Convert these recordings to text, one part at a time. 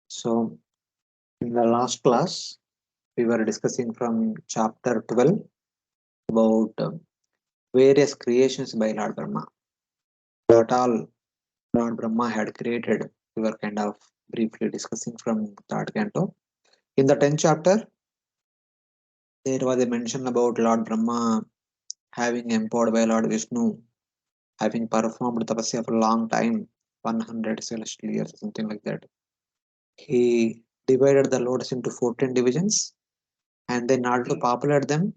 So, in the last class, we were discussing from chapter 12 about various creations by Lord Brahma. What all Lord Brahma had created, we were kind of briefly discussing from third canto. In the 10th chapter, there was a mention about Lord Brahma having empowered by Lord Vishnu, having performed tapasya for a long time, 100 celestial years, something like that. He divided the lords into 14 divisions, and then in order to populate them,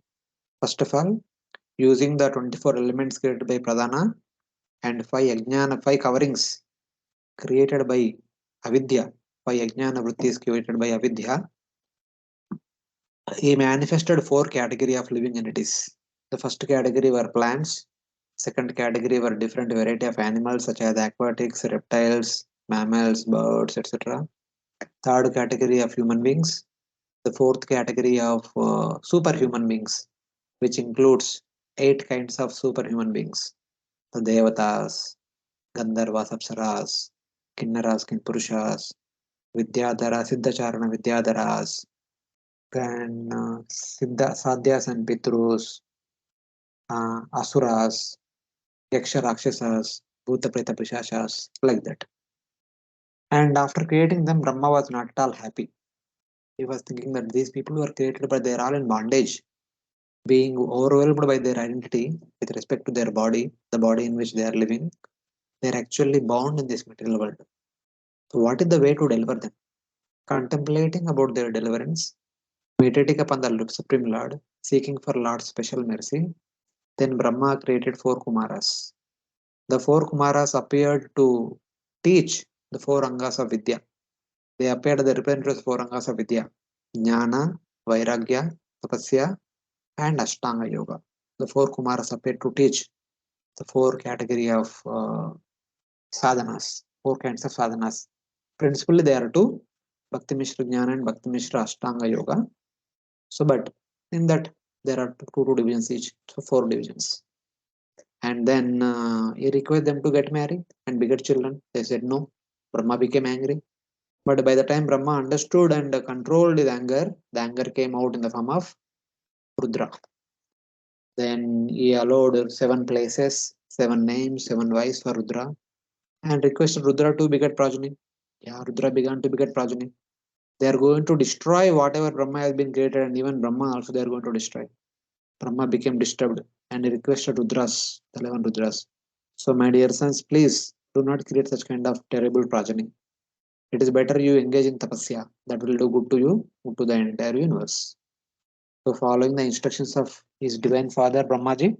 first of all, using the 24 elements created by Pradhana and 5 coverings created by Avidya, 5 Ajnana Vrittis created by Avidya, he manifested 4 category of living entities. The first category were plants, second category were different variety of animals such as aquatics, reptiles, mammals, birds, etc. Third category of human beings, the fourth category of superhuman beings, which includes 8 kinds of superhuman beings: the Devatas, Gandharvas, Apsaras, Kinnaras, Kinpurushas, Vidyadhara, Siddhacharana Vidyadharas, and Siddha, Sadhyas and Pitrus, Asuras, Yaksha Rakshasas, Bhuta Preta Pishashas, like that. And after creating them, Brahma was not at all happy. He was thinking that these people were created, but they are all in bondage, being overwhelmed by their identity with respect to their body, the body in which they are living. They are actually bound in this material world. So, what is the way to deliver them? Contemplating about their deliverance, meditating upon the Supreme Lord, seeking for Lord's special mercy, then Brahma created 4 Kumaras. The 4 Kumaras appeared to teach the 4 Angas of Vidya. They appeared as the representatives of 4 Angas of Vidya: Jnana, Vairagya, Tapasya, and Ashtanga Yoga. The 4 Kumaras appeared to teach the 4 category of sadhanas, 4 kinds of sadhanas. Principally, there are 2: Bhakti Mishra Jnana and Bhakti Mishra Ashtanga Yoga. So, but in that there are two divisions each, so 4 divisions. And then he requested them to get married and beget children. They said no. Brahma became angry. But by the time Brahma understood and controlled his anger, the anger came out in the form of Rudra. Then he allowed 7 places, 7 names, 7 wives for Rudra, and requested Rudra to beget progeny. Yeah, Rudra began to beget progeny. They are going to destroy whatever Brahma has been created, and even Brahma also they are going to destroy. Brahma became disturbed and he requested Rudras, the 11 Rudras. So, my dear sons, please do not create such kind of terrible progeny. It is better you engage in tapasya. That will do good to you, good to the entire universe. So, following the instructions of his divine father Brahmaji,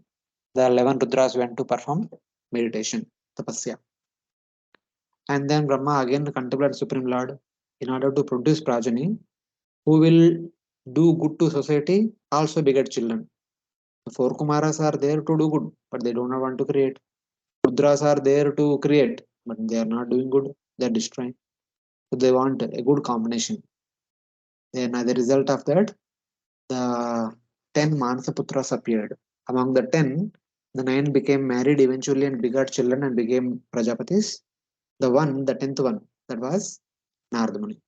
the 11 Rudras went to perform meditation, tapasya. And then Brahma again contemplated Supreme Lord in order to produce progeny who will do good to society, also beget children. The 4 Kumaras are there to do good, but they do not want to create. Rudras are there to create, but they are not doing good, they are destroying. So they want a good combination. Then, as a result of that, the 10 Manasaputras appeared. Among the 10, the 9 became married eventually and begot children and became Prajapatis. The 10th one, that was Narada Muni.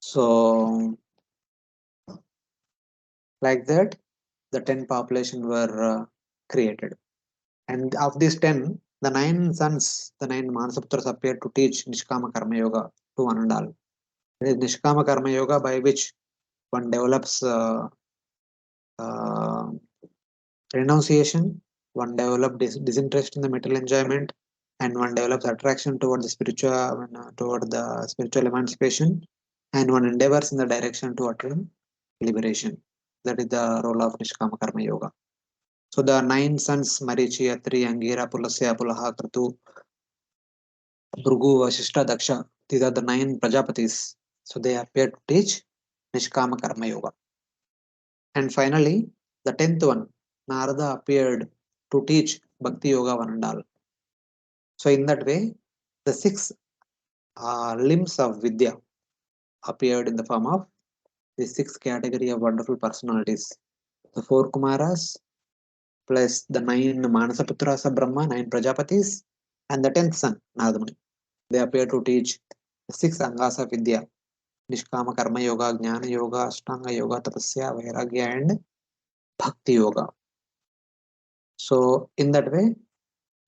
So, like that, the 10 population were created. And of these 10, the 9 sons, the 9 Manasaputras appeared to teach Nishkama Karma Yoga to one and all. It is Nishkama Karma Yoga by which one develops uh, renunciation, one develops disinterest in the material enjoyment, and one develops attraction toward the spiritual emancipation, and one endeavors in the direction to attain liberation. That is the role of Nishkama Karma Yoga. So the 9 sons, Marichi, Atri, Angira, Pulasya, Pulaha, Kratu, Bhrugu, Vasishta, Daksha, these are the 9 Prajapatis. So they appear to teach Nishkama Karma Yoga. And finally, the 10th one, Narada appeared to teach Bhakti Yoga one and all. So in that way, the 6 limbs of Vidya appeared in the form of the 6 category of wonderful personalities. The 4 Kumaras plus the 9 Manasaputras of Brahma, 9 Prajapatis, and the 10th son, Nadamuni. They appear to teach the 6 angas of Vidya: Nishkama Karma Yoga, Jnana Yoga, Ashtanga Yoga, Tapasya, Vairagya, and Bhakti Yoga. So, in that way,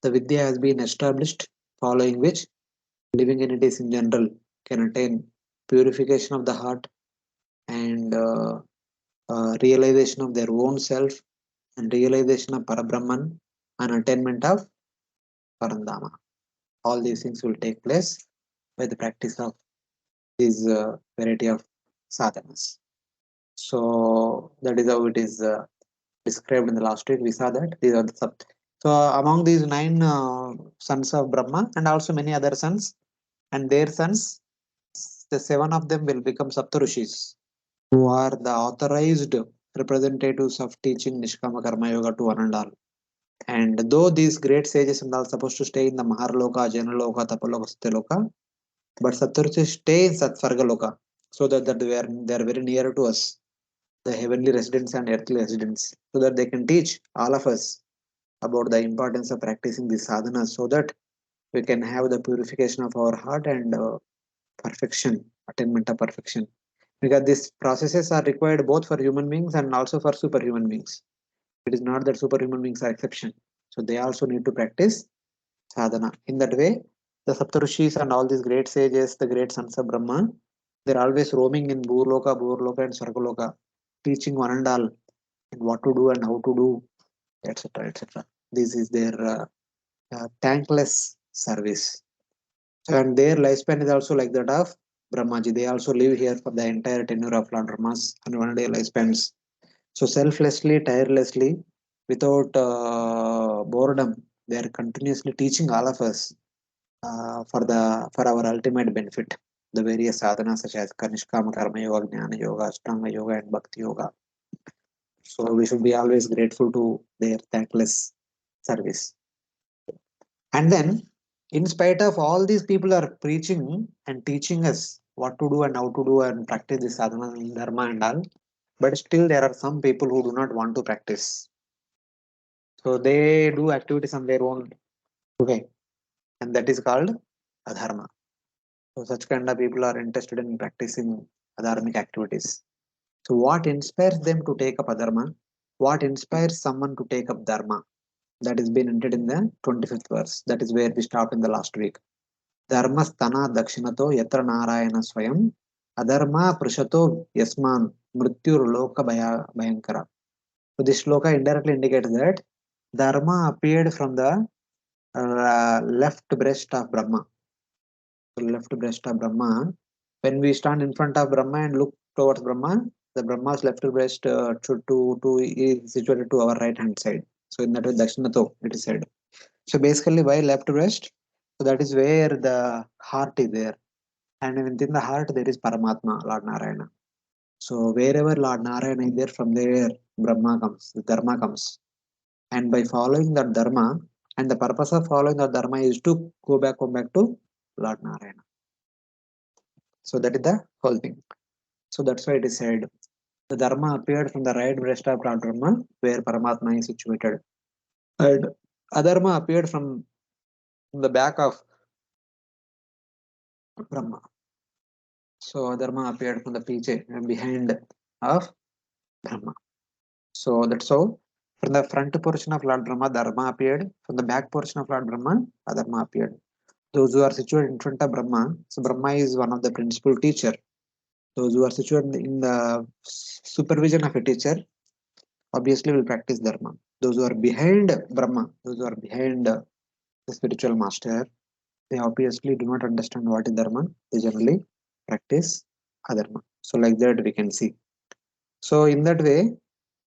the Vidya has been established, following which living entities in general can attain purification of the heart and realization of their own self and realization of Parabrahman and attainment of Parandama. All these things will take place by the practice of these variety of sadhanas. So that is how it is described in the last week. We saw that these are the sub. So among these 9 sons of Brahma and also many other sons and their sons, the 7 of them will become Saptarishis, who are the authorized representatives of teaching Nishkama Karma Yoga to one and all. And though these great sages and all supposed to stay in the Maharloka, Janaloka, Tapaloka, Satyaloka, but Saptarishis stay in Satsvargaloka, so that they are very near to us, the heavenly residents and earthly residents, so that they can teach all of us about the importance of practicing these sadhanas, so that we can have the purification of our heart and perfection, attainment of perfection. Because these processes are required both for human beings and also for superhuman beings. It is not that superhuman beings are exception. So they also need to practice sadhana. In that way, the Saptarishis and all these great sages, the great sons of Brahma, they're always roaming in Bhurloka, and Sargaloka, teaching one and all and what to do and how to do, etc. etc. This is their thankless service. And their lifespan is also like that of Brahmaji. They also live here for the entire tenure of Lord Brahma's and 1 day lifespans. So selflessly, tirelessly, without boredom, they are continuously teaching all of us for our ultimate benefit. The various sadhanas such as Kanishkama Karma Yoga, Jnana Yoga, Ashtanga Yoga, and Bhakti Yoga. So we should be always grateful to their thankless service. And then, in spite of all these people are preaching and teaching us what to do and how to do and practice this sadhana and dharma and all, but still there are some people who do not want to practice. So they do activities on their own way, and that is called adharma. So such kind of people are interested in practicing adharmic activities. So what inspires them to take up adharma? What inspires someone to take up dharma? That is been entered in the 25th verse. That is where we stopped in the last week. Dharmastana dakshinato yatra narayana swayam adharma prushato yasman mrityur loka bhayankara. So this shloka indirectly indicates that Dharma appeared from the left breast of Brahma. So left breast of Brahma. When we stand in front of Brahma and look towards Brahma, the Brahma's left breast is situated to our right hand side. So in that way, Dakshinato, it is said. So basically, why left breast? So that is where the heart is there. And within the heart, there is Paramatma, Lord Narayana. So wherever Lord Narayana is there, from there Brahma comes, the Dharma comes. And by following that Dharma, and the purpose of following that Dharma is to come back to Lord Narayana. So that is the whole thing. So that's why it is said the Dharma appeared from the right breast of Lord Brahma, where Paramatma is situated. And Adharma appeared from the back of Brahma. So Dharma appeared from the piche and behind of Brahma. So that's how from the front portion of Lord Brahma, Dharma appeared. From the back portion of Lord Brahma, Adharma appeared. Those who are situated in front of Brahma, so Brahma is one of the principal teacher. Those who are situated in the supervision of a teacher, obviously will practice Dharma. Those who are behind Brahma, those who are behind the spiritual master, they obviously do not understand what is Dharma. They generally practice Adharma. So like that we can see. So in that way,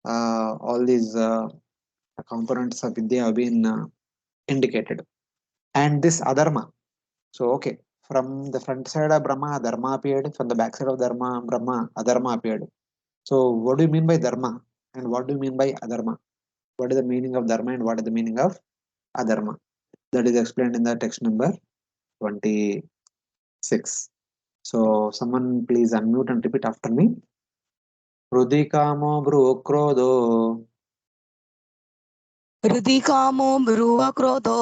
all these components of Vidya have been indicated. And this Adharma, so okay, from the front side of Brahma, Dharma appeared. From the back side of Dharma, Brahma, Adharma appeared. So what do you mean by Dharma? And what do you mean by Adharma? What is the meaning of Dharma and what is the meaning of Adharma? That is explained in the text number 26. So someone please unmute and repeat after me. Rudikamo Brukrodo हृदि कामो ब्रुव क्रोधो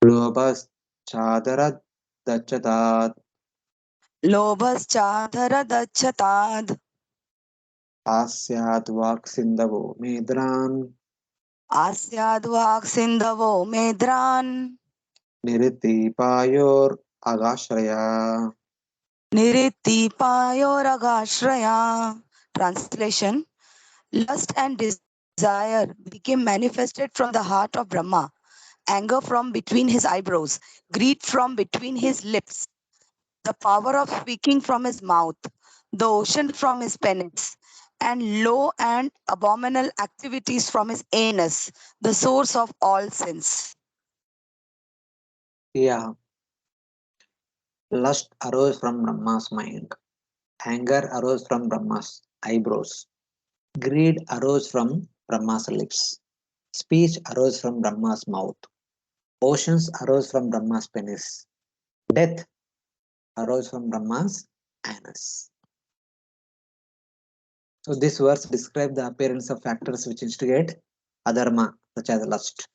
Lobhaschadara dachatat लोभश्चाधरदच्छताद् आस्याद् वाक्सिन्धवो मेद्रान् आस्याद्वाक्सिन्धवो मेद्रान् निरतिपायोर् अगाश्रया. निरित्तिपायोरगाश्रया. Translation: Lust and desire became manifested from the heart of Brahma, anger from between his eyebrows, greed from between his lips, the power of speaking from his mouth, the ocean from his penis, and low and abominable activities from his anus, the source of all sins. Yeah, lust arose from Brahma's mind. Anger arose from Brahma's eyebrows. Greed arose from Brahma's lips. Speech arose from Brahma's mouth. Oceans arose from Brahma's penis. Death arose from Brahma's anus. So these words describe the appearance of factors which instigate adharma, such as lust.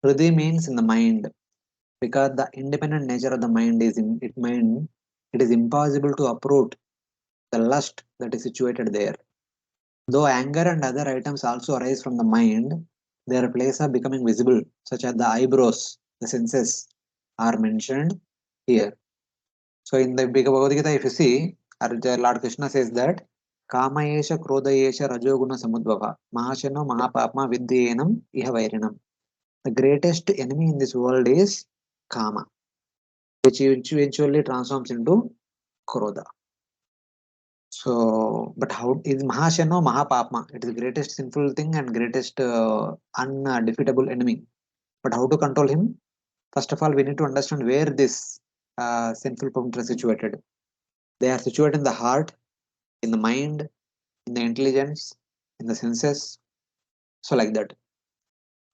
Hridi means in the mind, because the independent nature of the mind is it is impossible to uproot the lust that is situated there. Though anger and other items also arise from the mind, their place of becoming visible, such as the eyebrows, the senses, are mentioned here. So in the Bhagavad Gita, if you see, Lord Krishna says that Kama Esha Krodha Esha Rajoguna Samudbhava Mahashano Mahapapma Vidyenam Iha Vairinam. The greatest enemy in this world is Kama, which eventually transforms into Krodha. So, but how is Mahashano Mahapapma? It is the greatest sinful thing and greatest undefeatable enemy. But how to control him? First of all, we need to understand where this sinful points are situated. They are situated in the heart, in the mind, in the intelligence, in the senses. So, like that.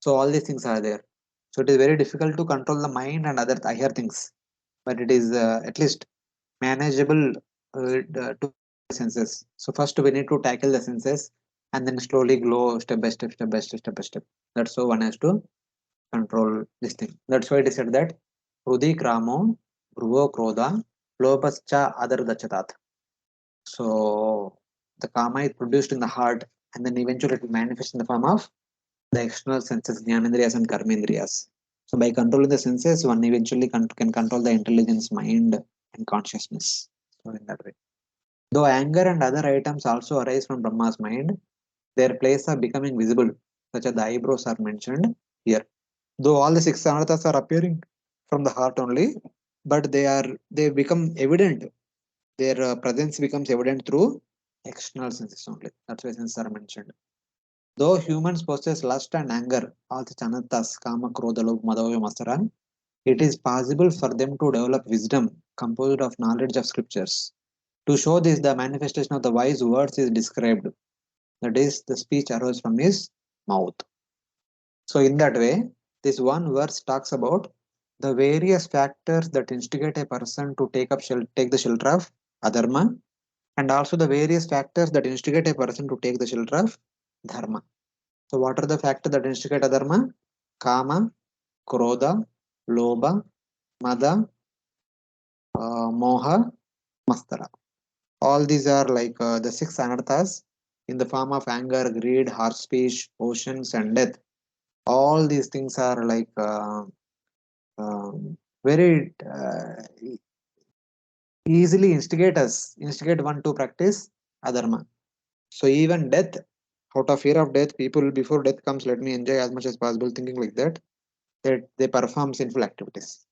So, all these things are there. So, it is very difficult to control the mind and other higher things. But it is at least manageable to senses. So first we need to tackle the senses and then slowly grow step by step, step by step, step by step. That's how one has to control this thing. That's why it is said that Hrudi Kramo, Bhruvo Krodha, Lopascha Adar Dachatat. So the karma is produced in the heart and then eventually it will manifest in the form of the external senses, Jnanendriyas and Karmendriyas. So by controlling the senses, one eventually can control the intelligence, mind, and consciousness. So in that way. Though anger and other items also arise from Brahma's mind, their place are becoming visible, such as the eyebrows are mentioned here. Though all the six anarthas are appearing from the heart only, but they become evident. Their presence becomes evident through external senses only. That's why senses are mentioned. Though humans possess lust and anger, all the anarthas, kama, krodha, lobha, madhava, masaran, it is possible for them to develop wisdom composed of knowledge of scriptures. To show this, the manifestation of the wise words is described. That is, the speech arose from his mouth. So, in that way, this one verse talks about the various factors that instigate a person to take the shelter of adharma, and also the various factors that instigate a person to take the shelter of dharma. So, what are the factors that instigate adharma? Kama, krodha, lobha, mada, moha, mastara. All these are like the six anarthas in the form of anger, greed, harsh speech, oceans, and death. All these things are like very easily instigate one to practice adharma. So even death, out of fear of death, people before death comes, let me enjoy as much as possible, thinking like that, that they perform sinful activities.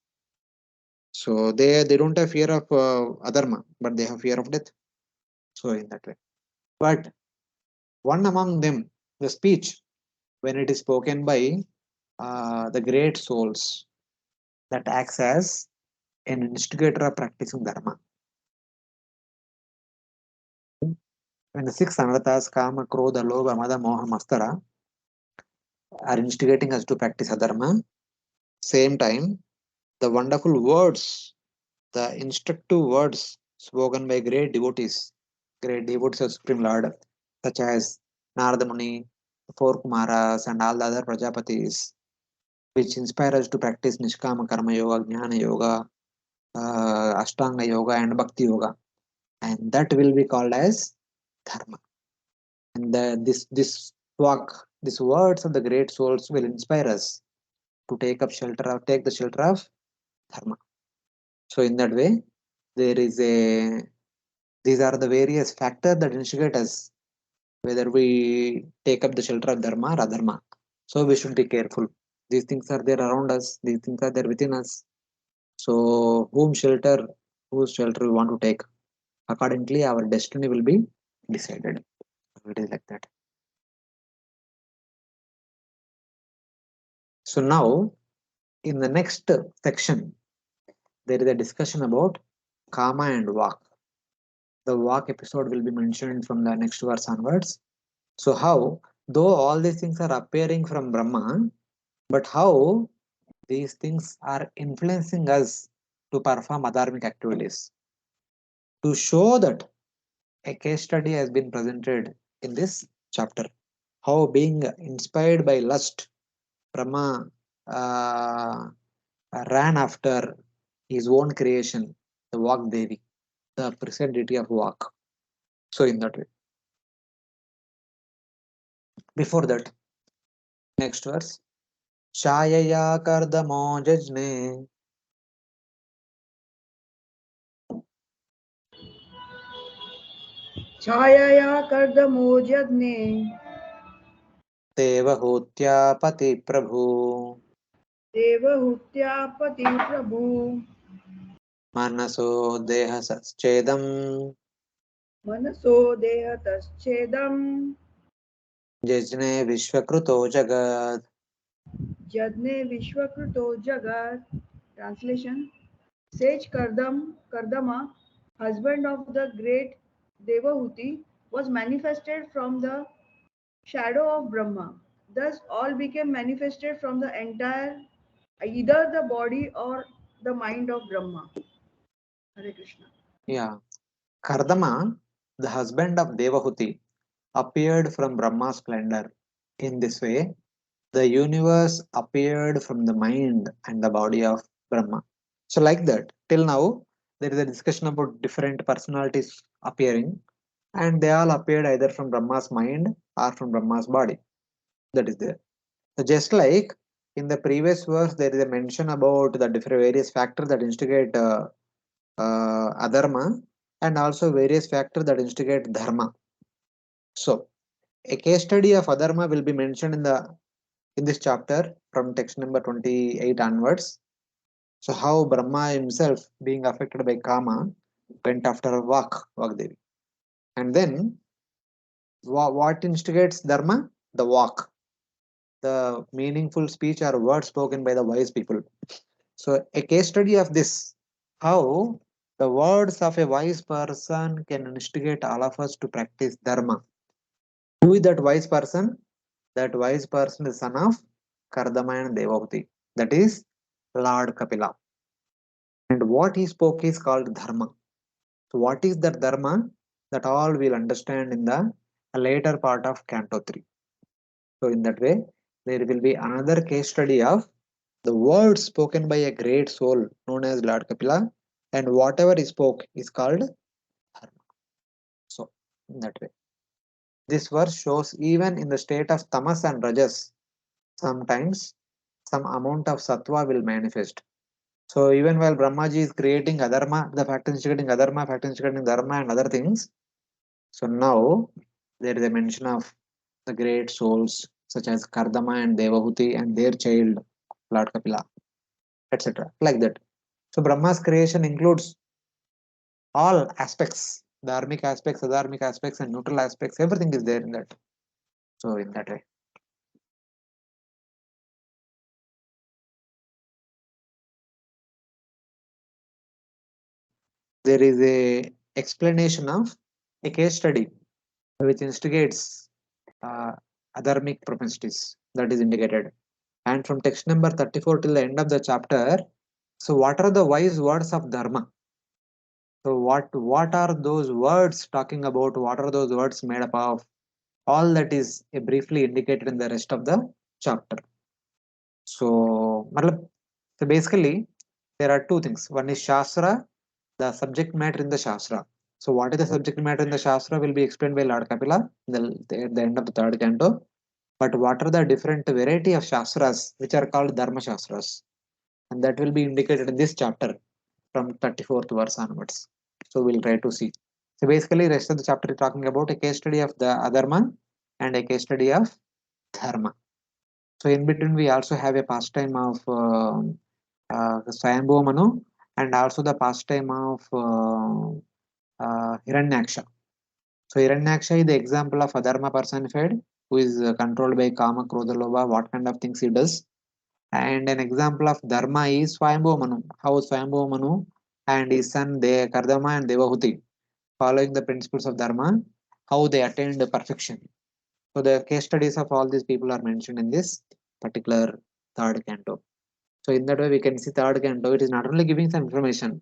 So they don't have fear of adharma, but they have fear of death. So in that way. But one among them, the speech, when it is spoken by the great souls, that acts as an instigator of practicing dharma. When the six anarthas, kama, krodha, lobha, mada, moha, mastara, are instigating us to practice adharma, same time, the wonderful words, the instructive words spoken by great devotees of Supreme Lord, such as Narada Muni, the four Kumaras, and all the other Prajapatis, which inspire us to practice Nishkama Karma Yoga, Jnana Yoga, Ashtanga Yoga, and Bhakti Yoga, and that will be called as Dharma. And this walk, these words of the great souls will inspire us to take the shelter of Dharma. So in that way, there is a these are the various factors that instigate us whether we take up the shelter of dharma or adharma. So we should be careful. These things are there around us. These things are there within us. So whose shelter we want to take, accordingly, our destiny will be decided. It is like that. So now, in the next section, there is a discussion about kama and vak. The vak episode will be mentioned from the next verse onwards. So how, though all these things are appearing from Brahma, but how these things are influencing us to perform adharmic activities. To show that, a case study has been presented in this chapter. How being inspired by lust, Brahma ran after his own creation, the Vak Devi, the present deity of Vak. So in that way. Before that, next verse. Chayaya kardamo jajne छायया कर्दमोजग्ने देवहूत्या पति प्रभु देवहूत्या पतिप्रभु मनसो देहसश्चेदं मनसो देहतश्चेदम् जज्ने विश्वकृतो जगत्. जज्ञे विश्वकृतो जगत्. Translation: Sage Kardama, husband of the great Devahuti, was manifested from the shadow of Brahma. Thus, all became manifested from the entire, either the body or the mind of Brahma. Hare Krishna. Yeah, Kardama, the husband of Devahuti, appeared from Brahma's splendor. In this way, the universe appeared from the mind and the body of Brahma. So, like that, till now, there is a discussion about different personalities appearing, and they all appeared either from Brahma's mind or from Brahma's body. That is there. So just like in the previous verse, there is a mention about the different various factors that instigate adharma, and also various factors that instigate dharma. So a case study of adharma will be mentioned in this chapter from text number 28 onwards. So how Brahma himself, being affected by kama, went after Vakdevi. And then what instigates dharma? The Vak, the meaningful speech or words spoken by the wise people. So a case study of this, how the words of a wise person can instigate all of us to practice dharma. Who is that wise person? That wise person is son of Kardama and Devahuti. That is Lord Kapila. And what he spoke is called dharma. So what is that dharma? That all we'll understand in the later part of Canto 3. So in that way, there will be another case study of the words spoken by a great soul known as Lord Kapila, and whatever he spoke is called dharma. So, in that way, this verse shows even in the state of tamas and rajas, sometimes some amount of sattva will manifest. So, even while Brahmaji is creating adharma, the fact instigating adharma, fact instigating dharma, and other things. So, now there is a mention of the great souls such as Kardama and Devahuti and their child, Lord Kapila, etc. Like that. So Brahma's creation includes all aspects, dharmic aspects, adharmic aspects, and neutral aspects. Everything is there in that. So in that way. There is a explanation of a case study which instigates uh, adharmic propensities that is indicated. And from text number 34 till the end of the chapter, so what are the wise words of dharma? So what are those words talking about? What are those words made up of? All that is briefly indicated in the rest of the chapter. So, so basically, there are two things. One is Shastra, the subject matter in the Shastra. So, what is the subject matter in the Shastra will be explained by Lord Kapila at the end of the third canto. But what are the different variety of Shastras which are called Dharma Shastras? And that will be indicated in this chapter from 34th verse onwards. So, we'll try to see. So, basically, rest of the chapter is talking about a case study of the Adharma and a case study of Dharma. So, in between, we also have a pastime of Swayambhuva Manu and also the pastime of Hiranyaksha. So Hiranyaksha is the example of Adharma personified who is controlled by Kama, Krodha, Lobha, what kind of things he does. And an example of Dharma is Swayambhuva Manu, how Swayambhuva Manu and his son Kardama and Devahuti, following the principles of Dharma, how they attained perfection. So the case studies of all these people are mentioned in this particular third canto. So in that way, we can see third canto. It is not only giving some information,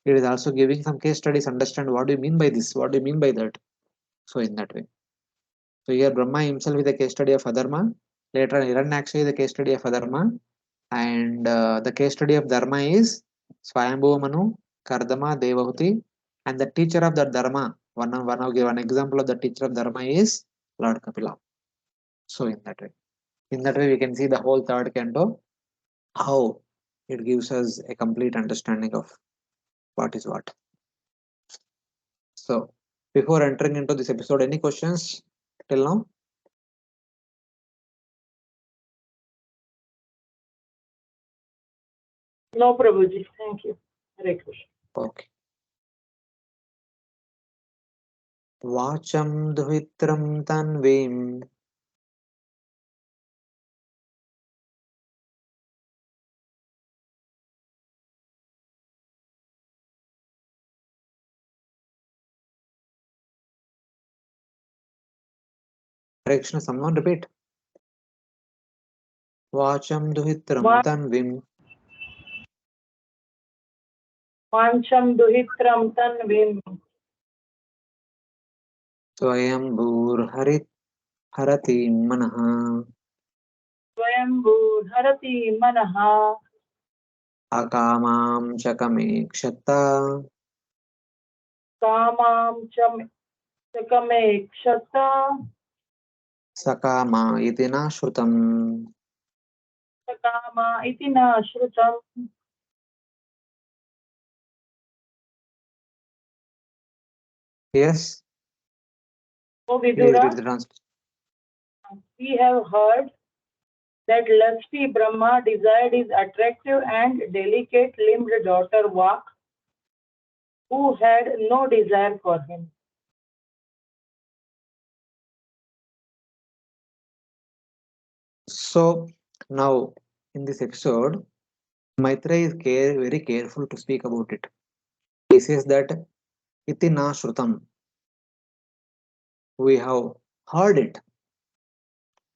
it is also giving some case studies. Understand what do you mean by this? What do you mean by that? So in that way. So here Brahma himself is the case study of Adharma. Later on, Hiranyaksha is the case study of Adharma. And the case study of Dharma is Swayambhuva Manu, Kardama, Devahuti. And the teacher of that Dharma, one example of the teacher of Dharma is Lord Kapila. So in that way. In that way, we can see the whole third canto, how it gives us a complete understanding of what is what. So, before entering into this episode, any questions till now? No, Prabhuji. Thank you. Hare Krishna. Okay. Vacham duhitram tanvim Hare Krishna, someone repeat. Vacham duhitram tanvim Vancham duhitram tanvim Swayambhur harati manaha swayambhu dharati manaha akamam chakamekshatta kamam chakame kshata sakama iti na shrutam. sakama iti na shrutam. Yes, O please read Vidura, the translation. we have heard that lusty Brahma desired his attractive and delicate limbed daughter Vak, who had no desire for him. So, now in this episode, Maitreya is very careful to speak about it. He says that iti na shrutam. We have heard it.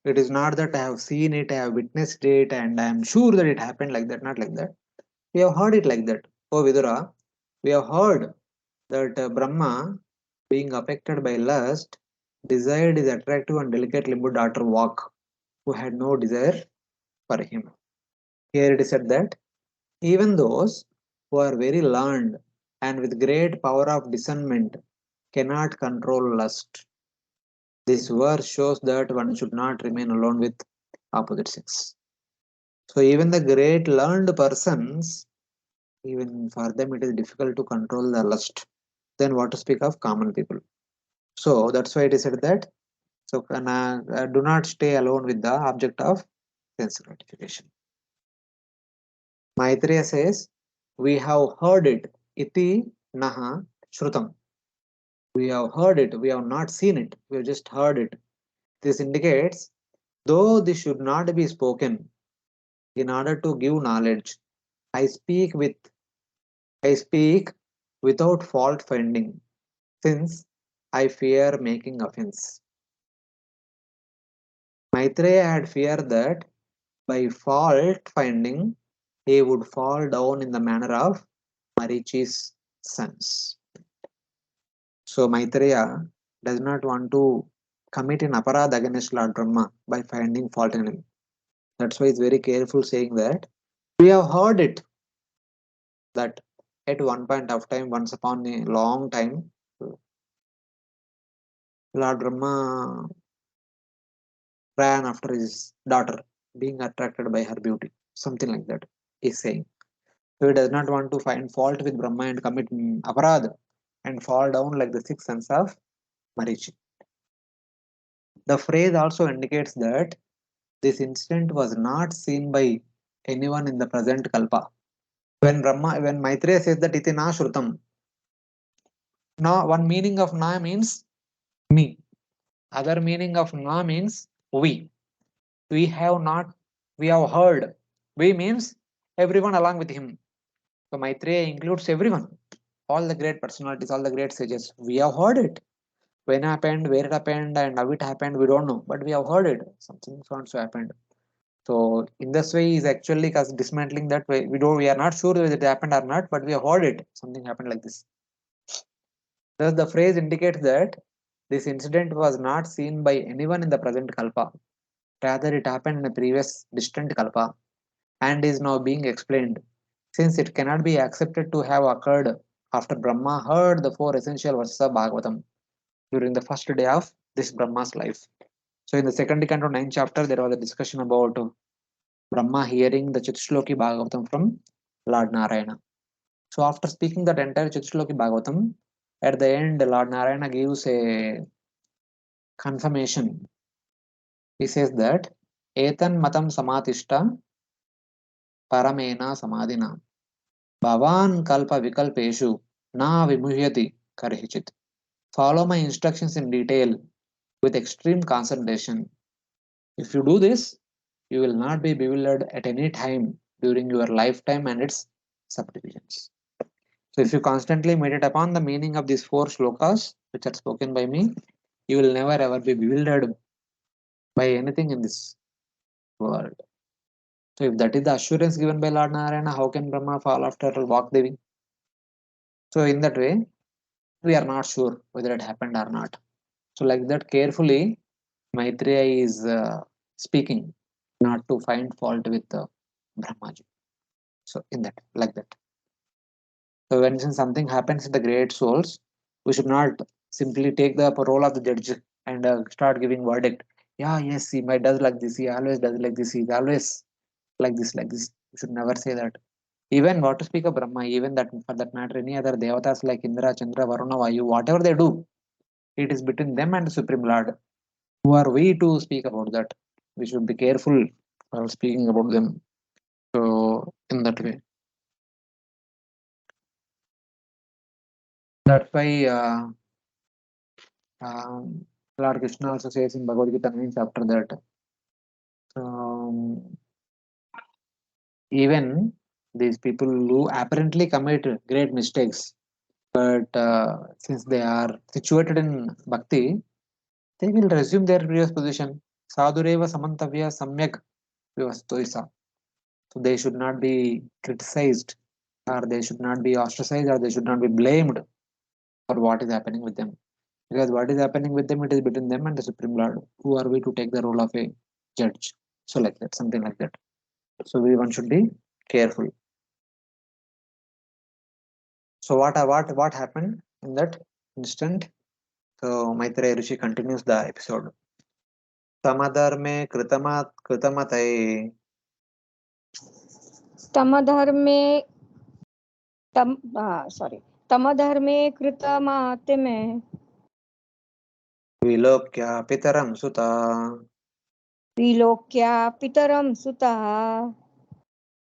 It is not that I have seen it, I have witnessed it, and I am sure that it happened like that, not like that. We have heard it like that. Oh Vidura, we have heard that Brahma, being affected by lust, desired his attractive and delicate limbed daughter Vak, who had no desire for him. Here it is said that even those who are very learned and with great power of discernment cannot control lust. This verse shows that one should not remain alone with opposite sex. So even the great learned persons, even for them it is difficult to control the lust. Then what to speak of common people? So that's why it is said that do not stay alone with the object of sense gratification. Maitreya says, we have heard it. Iti naha shrutam. We have heard it. We have not seen it. We have just heard it. This indicates, though this should not be spoken, in order to give knowledge, I speak without fault finding, since I fear making offense. Maitreya had fear that by fault finding, he would fall down in the manner of Marichi's sons. So Maitreya does not want to commit an aparadha against Lord Brahma by finding fault in him. That's why it's very careful saying that we have heard it, that at one point of time, once upon a long time, Lord Brahma ran after his daughter, being attracted by her beauty. Something like that, he's saying. So he does not want to find fault with Brahma and commit aparad and fall down like the six sons of Marichi. The phrase also indicates that this incident was not seen by anyone in the present Kalpa. When Maitreya says that iti na shrutam, na, one meaning of na means me. Other meaning of na means we. We have not, we have heard. We means everyone along with him. So Maitreya includes everyone, all the great personalities, all the great sages. We have heard it. When happened, where it happened, and how it happened, we don't know. But we have heard it. Something so and so happened. So in this way, is actually dismantling that way. We are not sure whether it happened or not, but we have heard it. Something happened like this. Thus, the phrase indicates that this incident was not seen by anyone in the present Kalpa. Rather, it happened in a previous distant Kalpa and is now being explained, since it cannot be accepted to have occurred after Brahma heard the four essential verses of Bhagavatam during the first day of this Brahma's life. So, in the second canto, 9th chapter, there was a discussion about Brahma hearing the Chatushloki Bhagavatam from Lord Narayana. So, after speaking that entire Chatushloki Bhagavatam, at the end, Lord Narayana gives a confirmation. He says that Etan Matam Samatishta Paramena Samadhina Bhavan Kalpa Vikalpeshu Na Vimuhyati Karihichit. Follow my instructions in detail with extreme concentration. If you do this, you will not be bewildered at any time during your lifetime and its subdivisions. So, if you constantly meditate upon the meaning of these four shlokas which are spoken by me, you will never ever be bewildered by anything in this world. So, if that is the assurance given by Lord Narayana, how can Brahma fall after Vakdevi? So, in that way, we are not sure whether it happened or not. So, like that, carefully, Maitreya is speaking, not to find fault with Brahmaji. So, in that, like that. So, when something happens in the great souls, we should not simply take the role of the judge and start giving verdict. Yeah, yes, he might does like this. He always does like this. He's always like this, like this. We should never say that. Even what to speak of Brahma, even that for that matter, any other devatas like Indra, Chandra, Varuna, Vayu, whatever they do, it is between them and the Supreme Lord. Who are we to speak about that? We should be careful while speaking about them. So, in that way. That's why Lord Krishna also says in Bhagavad Gita 9 chapter that um, even these people who apparently commit great mistakes, but since they are situated in bhakti, they will resume their previous position. Sadhureva samantavya samyak vivastoisa. So they should not be criticized, or they should not be ostracized, or they should not be blamed for what is happening with them. Because what is happening with them, it is between them and the Supreme Lord. Who are we to take the role of a judge? So like that, something like that. So one should be careful. So what happened in that instant? So Maitreya Rishi continues the episode. Samadharme kritamate तमधर्मे तमधर्मे कृतमात्मे vilokya pitaram suta विलोक्या पितरं सुतः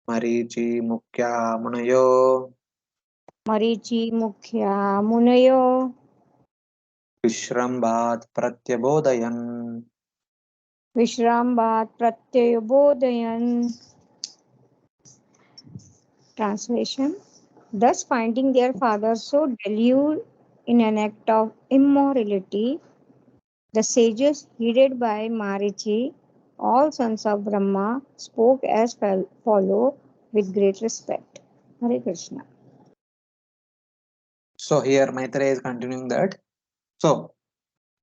marichi mukya munayo Marichi मुख्या मुनयो vishrambat pratyabodayan. विश्राम्भात् प्रत्ययोबोधयन्. Translation. Thus, finding their father so deluded in an act of immorality, the sages, headed by Marichi, all sons of Brahma, spoke as follow with great respect. Hare Krishna. So here Maitreya is continuing that. So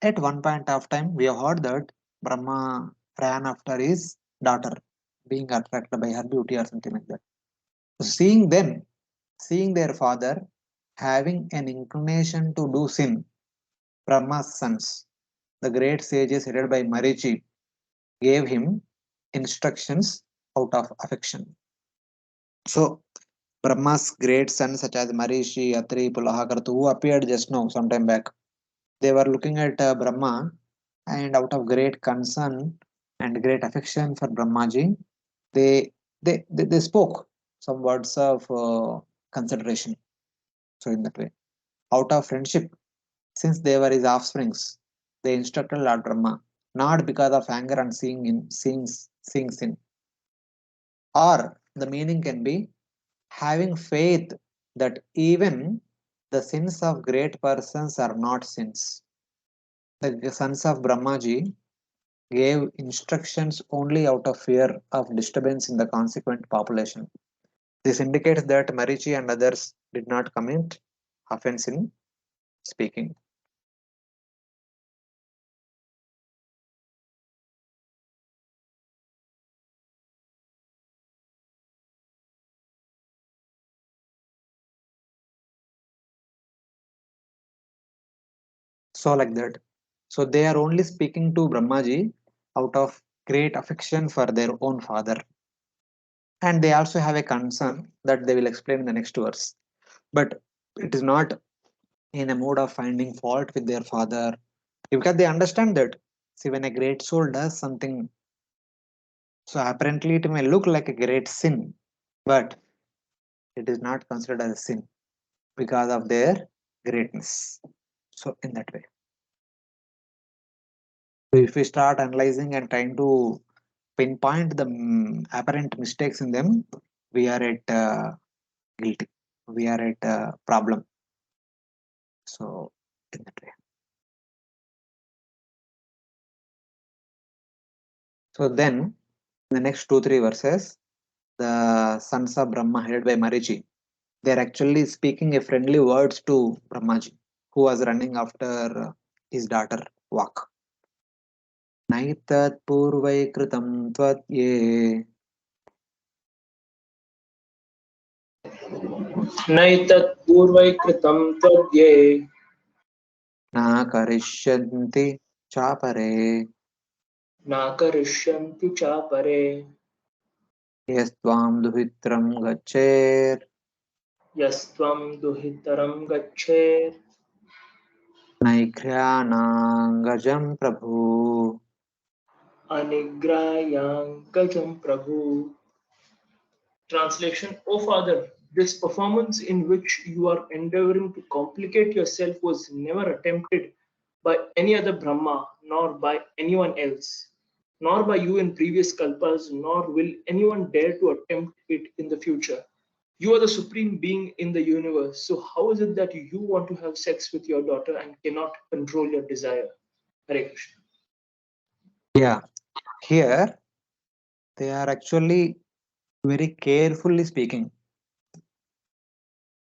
at one point of time, we have heard that Brahma ran after his daughter, being attracted by her beauty or something like that. Seeing them, seeing their father having an inclination to do sin, Brahma's sons, the great sages headed by Marichi, gave him instructions out of affection. So, Brahma's great sons, such as Marishi, Atri, Pulahakartu, who appeared just now, some time back, they were looking at Brahma, and out of great concern and great affection for Brahmaji, they they spoke some words of consideration. So, in that way, out of friendship, since they were his offsprings, they instructed Lord Brahma, not because of anger and seeing sin. Or the meaning can be having faith that even the sins of great persons are not sins. The sons of Brahmaji gave instructions only out of fear of disturbance in the consequent population. This indicates that Marichi and others did not commit offense in speaking. So, like that. So, they are only speaking to Brahmaji out of great affection for their own father. And they also have a concern that they will explain in the next verse. But it is not in a mood of finding fault with their father, because they understand that, see, when a great soul does something, so apparently it may look like a great sin, but it is not considered as a sin because of their greatness. So, in that way, so if we start analyzing and trying to pinpoint the apparent mistakes in them, we are at guilty, we are at problem. So, in that way. So, then in the next 2-3 verses, the sons of Brahma headed by Marichi, they are actually speaking a friendly words to Brahmaji, who was running after his daughter Vak. Naitat purvai kritam tvatye नैतत् पूर्वैकृतं त्वद्ये na karishyanti chapare नाकरिष्यन्ति चापरे yastvam duhitram gacher यस्त्वं दुहितरं गच्छेत् naighyanangajam prabhu. अनिग्राह्याङ्कजं Prabhu. Translation: O Father, this performance in which you are endeavoring to complicate yourself was never attempted by any other Brahma, nor by anyone else, nor by you in previous kalpas, nor will anyone dare to attempt it in the future. You are the supreme being in the universe, so how is it that you want to have sex with your daughter and cannot control your desire? Hare Krishna. Yeah, here they are actually very carefully speaking.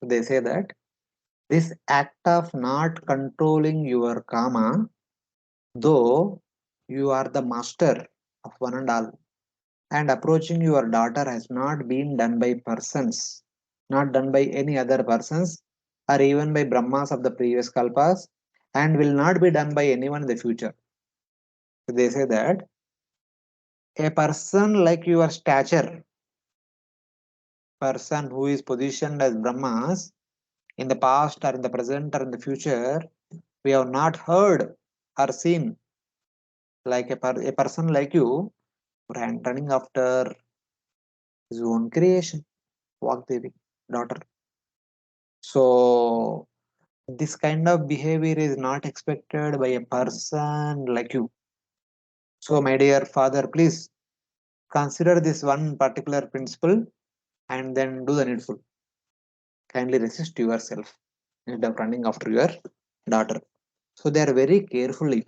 They say that this act of not controlling your karma, though you are the master of one and all, and approaching your daughter has not been done by persons, not done by any other persons, or even by Brahmas of the previous kalpas, and will not be done by anyone in the future. So they say that a person like your stature, person who is positioned as Brahmas, in the past or in the present or in the future, we have not heard or seen like a person like you running after his own creation, Vagdevi, daughter. So this kind of behavior is not expected by a person like you. So my dear father, please consider this one particular principle and then do the needful. Kindly resist yourself instead of running after your daughter. So they are very carefully,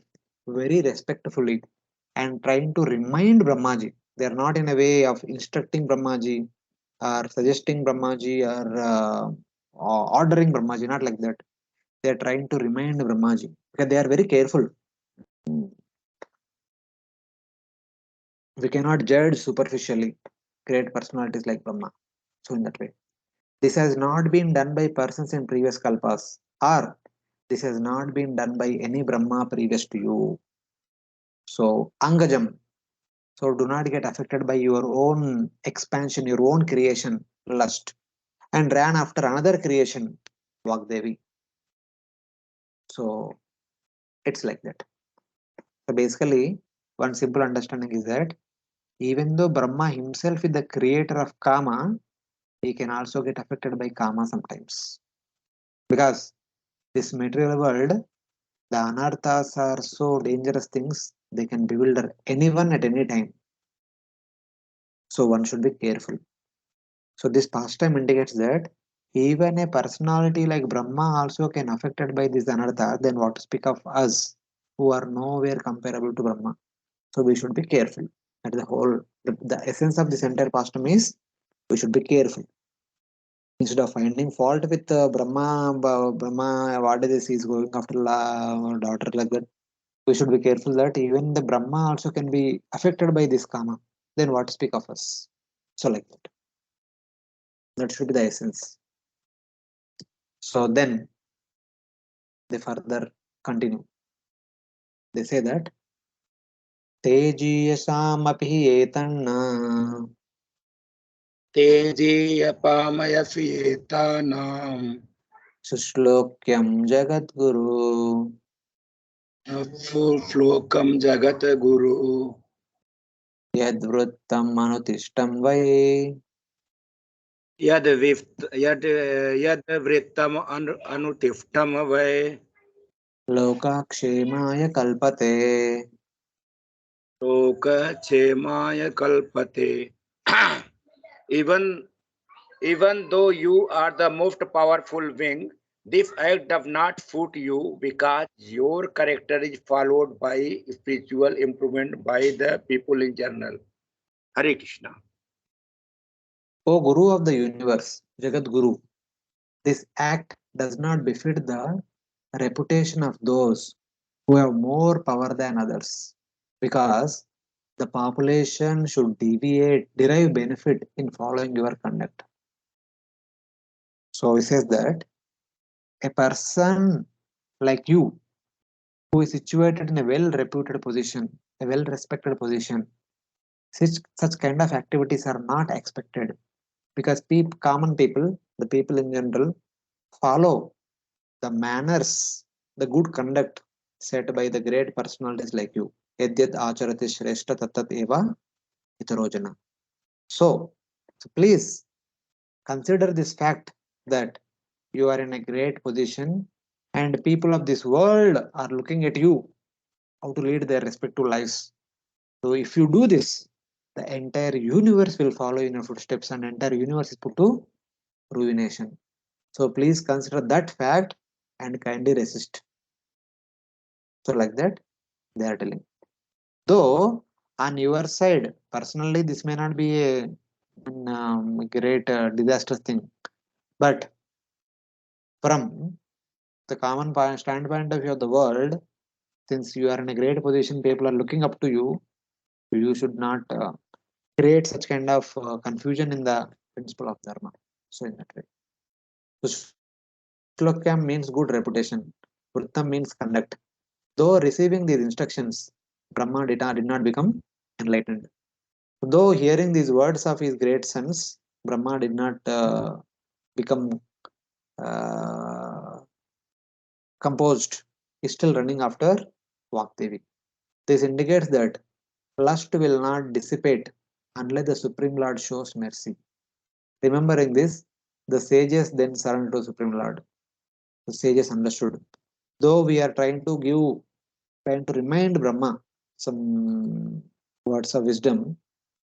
very respectfully, and trying to remind Brahmaji. They are not in a way of instructing Brahmaji or suggesting Brahmaji or ordering Brahmaji, not like that. They are trying to remind Brahmaji because they are very careful. We cannot judge superficially great personalities like Brahma. So in that way, this has not been done by persons in previous kalpas, or this has not been done by any Brahma previous to you. So Angajam. So do not get affected by your own expansion, your own creation, lust, and ran after another creation, Vagdevi. So it's like that. So basically, one simple understanding is that even though Brahma himself is the creator of Kama, he can also get affected by Kama sometimes. Because this material world, the anarthas are so dangerous things, they can bewilder anyone at any time. So one should be careful. So this pastime indicates that even a personality like Brahma also can affected by this anartha, then what to speak of us who are nowhere comparable to Brahma. So we should be careful. That the whole the essence of this entire pastime is we should be careful. Instead of finding fault with Brahma, what is this? He's going after daughter like that. We should be careful that even the Brahma also can be affected by this karma. Then what to speak of us? So like that. That should be the essence. So then they further continue. They say that Tejiyasamapi etanna तेजीयपामयस्येतानां Sushlokyam Jagadguru श्लोकं जगद्गुरु Yadvrittam Manutishtam Vai यद्वृत्तम् अनुतिष्ठं वै Lokakshemaya Kalpate. लोकक्षेमाय कल्पते. Even though you are the most powerful wing, this act does not suit you because your character is followed by spiritual improvement by the people in general. Hare Krishna. O Guru of the universe, Jagat Guru, this act does not befit the reputation of those who have more power than others, because the population should derive benefit in following your conduct. So he says that a person like you, who is situated in a well-reputed position, a well-respected position, such kind of activities are not expected, because common people, the people in general, follow the manners, the good conduct set by the great personalities like you. Yadyat acharati shrestha tattat eva itarojana. So please consider this fact that you are in a great position and people of this world are looking at you how to lead their respective lives. So if you do this, the entire universe will follow in your footsteps and entire universe is put to ruination. So please consider that fact and kindly resist. So like that, they are telling. Though on your side, personally, this may not be a great disastrous thing, but from the standpoint of view of the world, since you are in a great position, people are looking up to you. You should not create such kind of confusion in the principle of dharma. So in that way, so shlokam means good reputation. Vrittam means conduct. Though receiving these instructions, Brahma did not become enlightened. Though hearing these words of his great sons, Brahma did not become uh, composed. Is still running after Vakdevi. This indicates that lust will not dissipate unless the Supreme Lord shows mercy. Remembering this, the sages then surrendered to Supreme Lord. The sages understood. Though we are trying to remind Brahma some words of wisdom,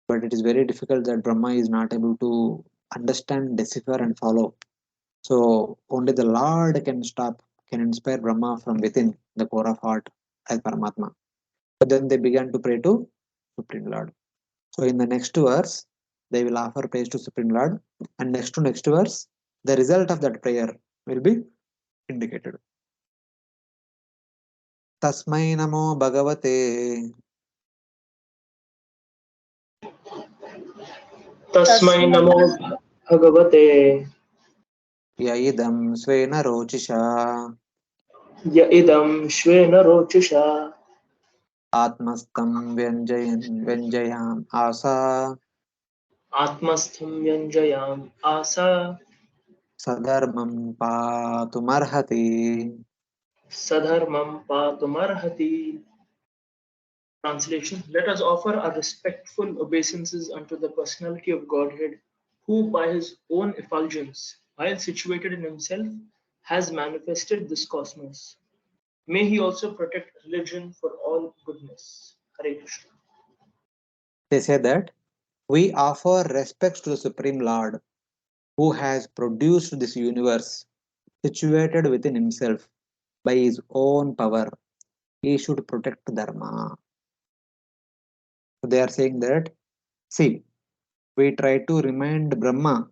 but it is very difficult that Brahma is not able to understand, decipher, and follow. So only the Lord can inspire Brahma from within the core of heart as Paramatma. But then they began to pray to Supreme Lord. So in the next verse, they will offer praise to Supreme Lord, and next to next verse, the result of that prayer will be indicated. Tasmai namo bhagavate Tasmai namo bhagavate य इदं स्वेन रोचिषा ya idam shvena rochusha आत्मस्थं व्यञ्जयाम् आसा atmastham yanjayam asa सधर्मं पातुमर्हति. sadharmam patumarhati. Translation: Let us offer our respectful obeisances unto the personality of Godhead, who by his own effulgence, while situated in himself, has manifested this cosmos. May he also protect religion for all goodness. Hare Krishna. They say that we offer respects to the Supreme Lord who has produced this universe situated within himself by his own power. He should protect Dharma. So they are saying that, see, we try to remind Brahma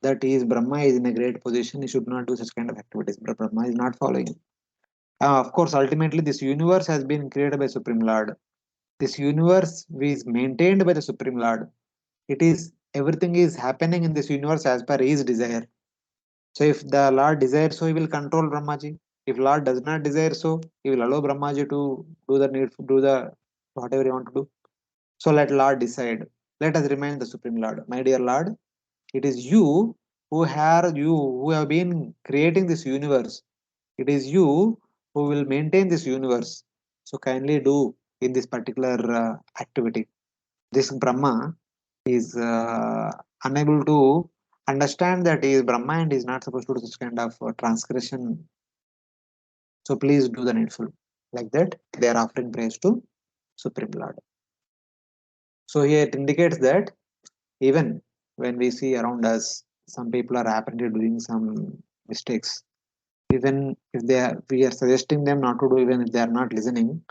that Brahma is in a great position, he should not do such kind of activities, but Brahma is not following. Of course, ultimately, this universe has been created by Supreme Lord. This universe is maintained by the Supreme Lord. It is everything is happening in this universe as per his desire. So if the Lord desires so, he will control Brahmaji. If Lord does not desire so, he will allow Brahmaji to do the whatever he want to do. So let Lord decide. Let us remind the Supreme Lord. My dear Lord, it is you who have been creating this universe. It is you who will maintain this universe. So kindly do in this particular activity. This Brahma is unable to understand that he is Brahma and is not supposed to do this kind of transgression. So please do the needful. Like that, they are offering praise to Supreme Lord. So here it indicates that even when we see around us, some people are apparently doing some mistakes. Even if we are suggesting them not to do, even if they are not listening,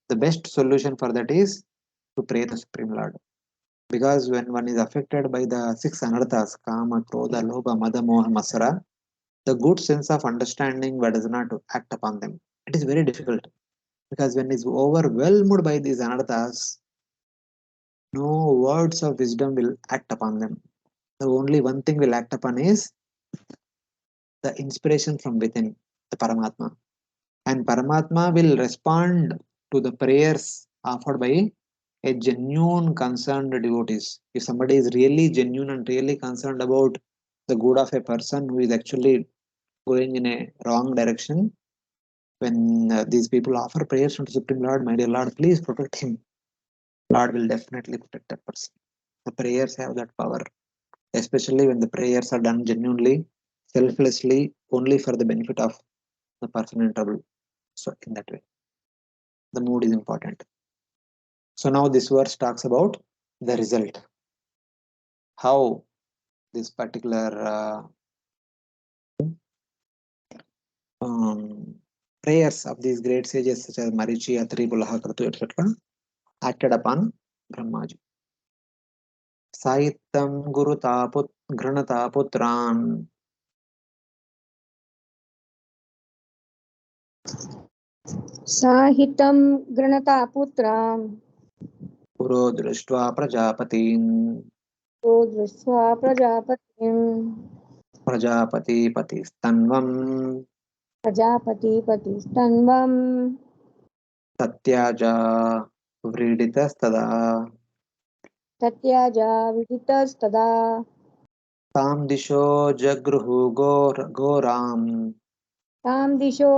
the best solution for that is to pray the Supreme Lord. Because when one is affected by the six anarthas, kama, krodha, lobha, mada, moha, masara, the good sense of understanding but does not act upon them. It is very difficult because when is overwhelmed by these anarthas, no words of wisdom will act upon them. The only one thing will act upon is the inspiration from within, the Paramatma. And Paramatma will respond to the prayers offered by a genuine concerned devotees. If somebody is really genuine and really concerned about the good of a person who is actually going in a wrong direction, when these people offer prayers to Supreme Lord, my dear Lord, please protect him. Lord will definitely protect that person. The prayers have that power, especially when the prayers are done genuinely, selflessly, only for the benefit of the person in trouble. So in that way, the mood is important. So now this verse talks about the result. How this particular prayers of these great sages such as Marichi, Atri, Pulaha, Kratu, etc. acted upon Brahmaji. Sahitam Granata Putran साहितं गृणता पुत्रान् Puro Drishtva Prajapatin तो दृष्ट्वा प्रजापतिम् Prajapati Patistanvam प्रजापतिपतिस्तन्वम् Satyaja Vriditastada तत्याजा विदितस्तदा Tam Disho Jagruhu Goram तां दिशो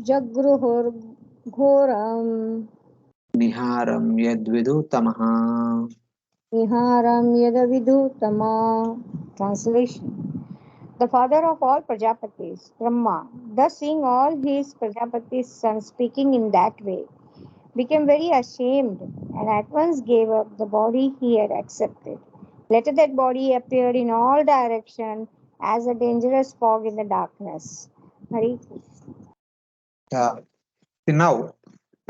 जगृहुर्घोरम् Niharam Yadvidutamaha. Niharam Yadavidutama. Translation. The father of all Prajapatis, Brahma, thus seeing all his Prajapatis' sons speaking in that way, became very ashamed and at once gave up the body he had accepted. Later that body appeared in all directions as a dangerous fog in the darkness. Hare Krishna. Yeah. See now,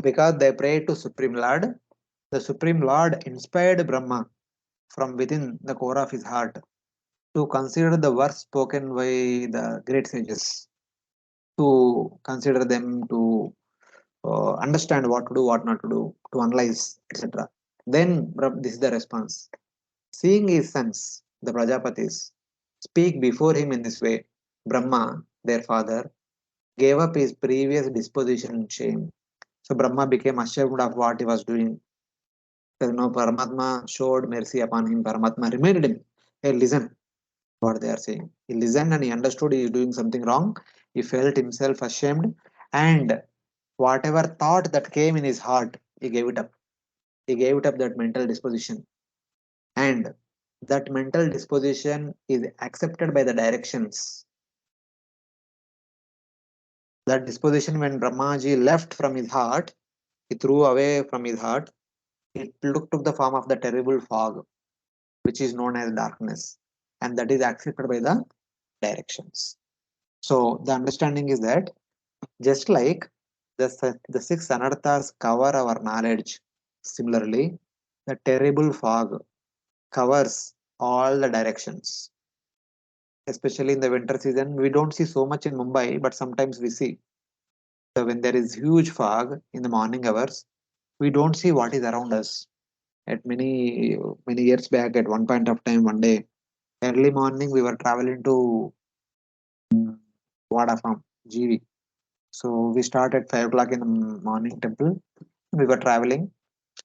because they prayed to Supreme Lord, the Supreme Lord inspired Brahma from within the core of his heart to consider the words spoken by the great sages, to consider them, to understand what to do, what not to do, to analyze, etc. Then this is the response. Seeing his sons the Prajapatis, speak before him in this way, Brahma, their father, gave up his previous disposition in shame. So Brahma became ashamed of what he was doing. So now Paramatma showed mercy upon him. Paramatma reminded him, hey, listen what they are saying. He listened and he understood he is doing something wrong. He felt himself ashamed, and whatever thought that came in his heart, he gave it up. He gave it up, that mental disposition. And that mental disposition is accepted by the directions. That disposition, when Brahmaji left from his heart, he threw away from his heart, it took the form of the terrible fog, which is known as darkness. And that is accepted by the directions. So the understanding is that just like the six anarthas cover our knowledge, similarly, the terrible fog covers all the directions. Especially in the winter season, we don't see so much in Mumbai, but sometimes we see. So when there is huge fog in the morning hours, we don't see what is around us. At many years back, at one point of time, one day, early morning, we were traveling to Vada farm, GV. So we start at 5 o'clock in the morning temple. We were traveling.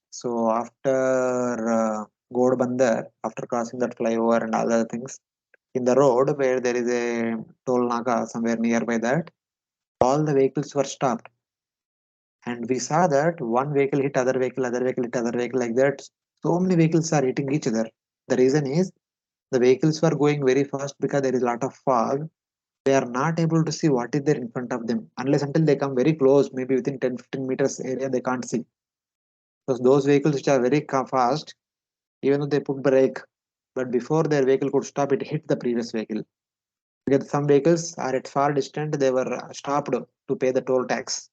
So after Godbandar, after crossing that flyover and all other things, in the road where there is a toll naga somewhere nearby that, all the vehicles were stopped. And we saw that one vehicle hit other vehicle hit other vehicle, like that. So many vehicles are hitting each other. The reason is the vehicles were going very fast because there is a lot of fog. They are not able to see what is there in front of them unless until they come very close, maybe within 10-15 meters area, they can't see. So those vehicles which are very fast, even though they put brake, but before their vehicle could stop, it hit the previous vehicle. Because some vehicles are at far distant, they were stopped to pay the toll tax.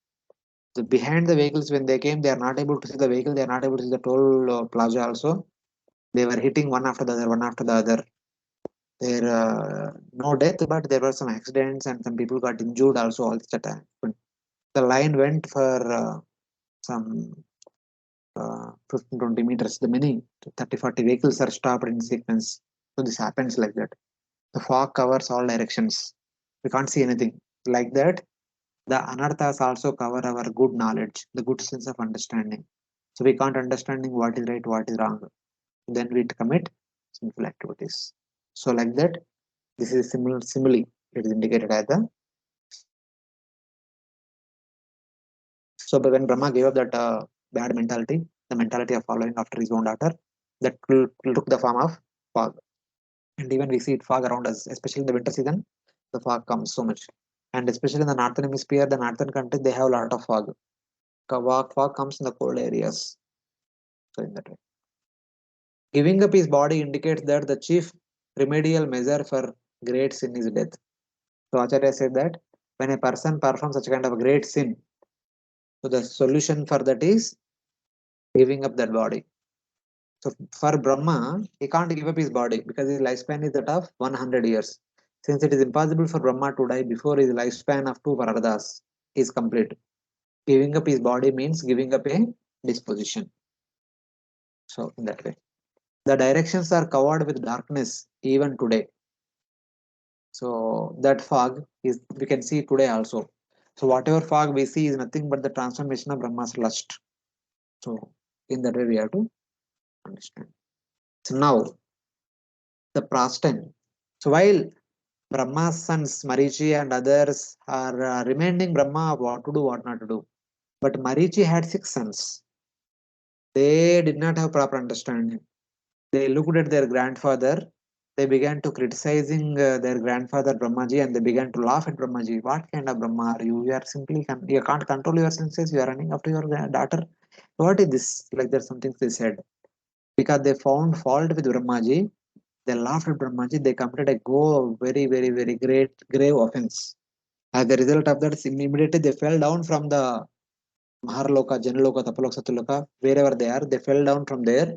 So behind the vehicles, when they came, they are not able to see the vehicle, they are not able to see the toll plaza also. They were hitting one after the other, one after the other. There no death, but there were some accidents and some people got injured also all the time. But the line went for some 15, 20 meters. The many 30, 40 vehicles are stopped in sequence. So this happens like that. The fog covers all directions. We can't see anything. Like that, the anarthas also cover our good knowledge, the good sense of understanding. So we can't understanding what is right, what is wrong. Then we commit sinful activities. So like that, this is similar simile. It is indicated as the. So but when Brahma gave up that bad mentality, the mentality of following after his own daughter, that took the form of fog. And even we see it fog around us, especially in the winter season, the fog comes so much. And especially in the northern hemisphere, the northern countries, they have a lot of fog. Fog comes in the cold areas. So in that way. Giving up his body indicates that the chief remedial measure for great sin is death. So Acharya said that when a person performs such kind of a great sin, so the solution for that is giving up that body. So for Brahma, he can't give up his body because his lifespan is that of 100 years. Since it is impossible for Brahma to die before his lifespan of 2 Varadas is complete, giving up his body means giving up a disposition. So in that way, the directions are covered with darkness even today. So that fog is we can see today also. So whatever fog we see is nothing but the transformation of Brahma's lust. So in that way we have to understand. So now the pastime. So while Brahma's sons Marichi and others are reminding Brahma of what to do, what not to do, but Marichi had 6 sons. They did not have proper understanding. They looked at their grandfather. They began to criticizing their grandfather Brahmaji, and they began to laugh at Brahmaji. What kind of Brahma are you? You are simply you can't control your senses. You are running after your daughter. What is this? Like there's something they said because they found fault with Brahmaji. They laughed at Brahmaji. They committed a very very very great grave offense. As a result of that, immediately they fell down from the Maharloka, Janaloka, Tapaloka, Satyaloka, wherever they are. They fell down from there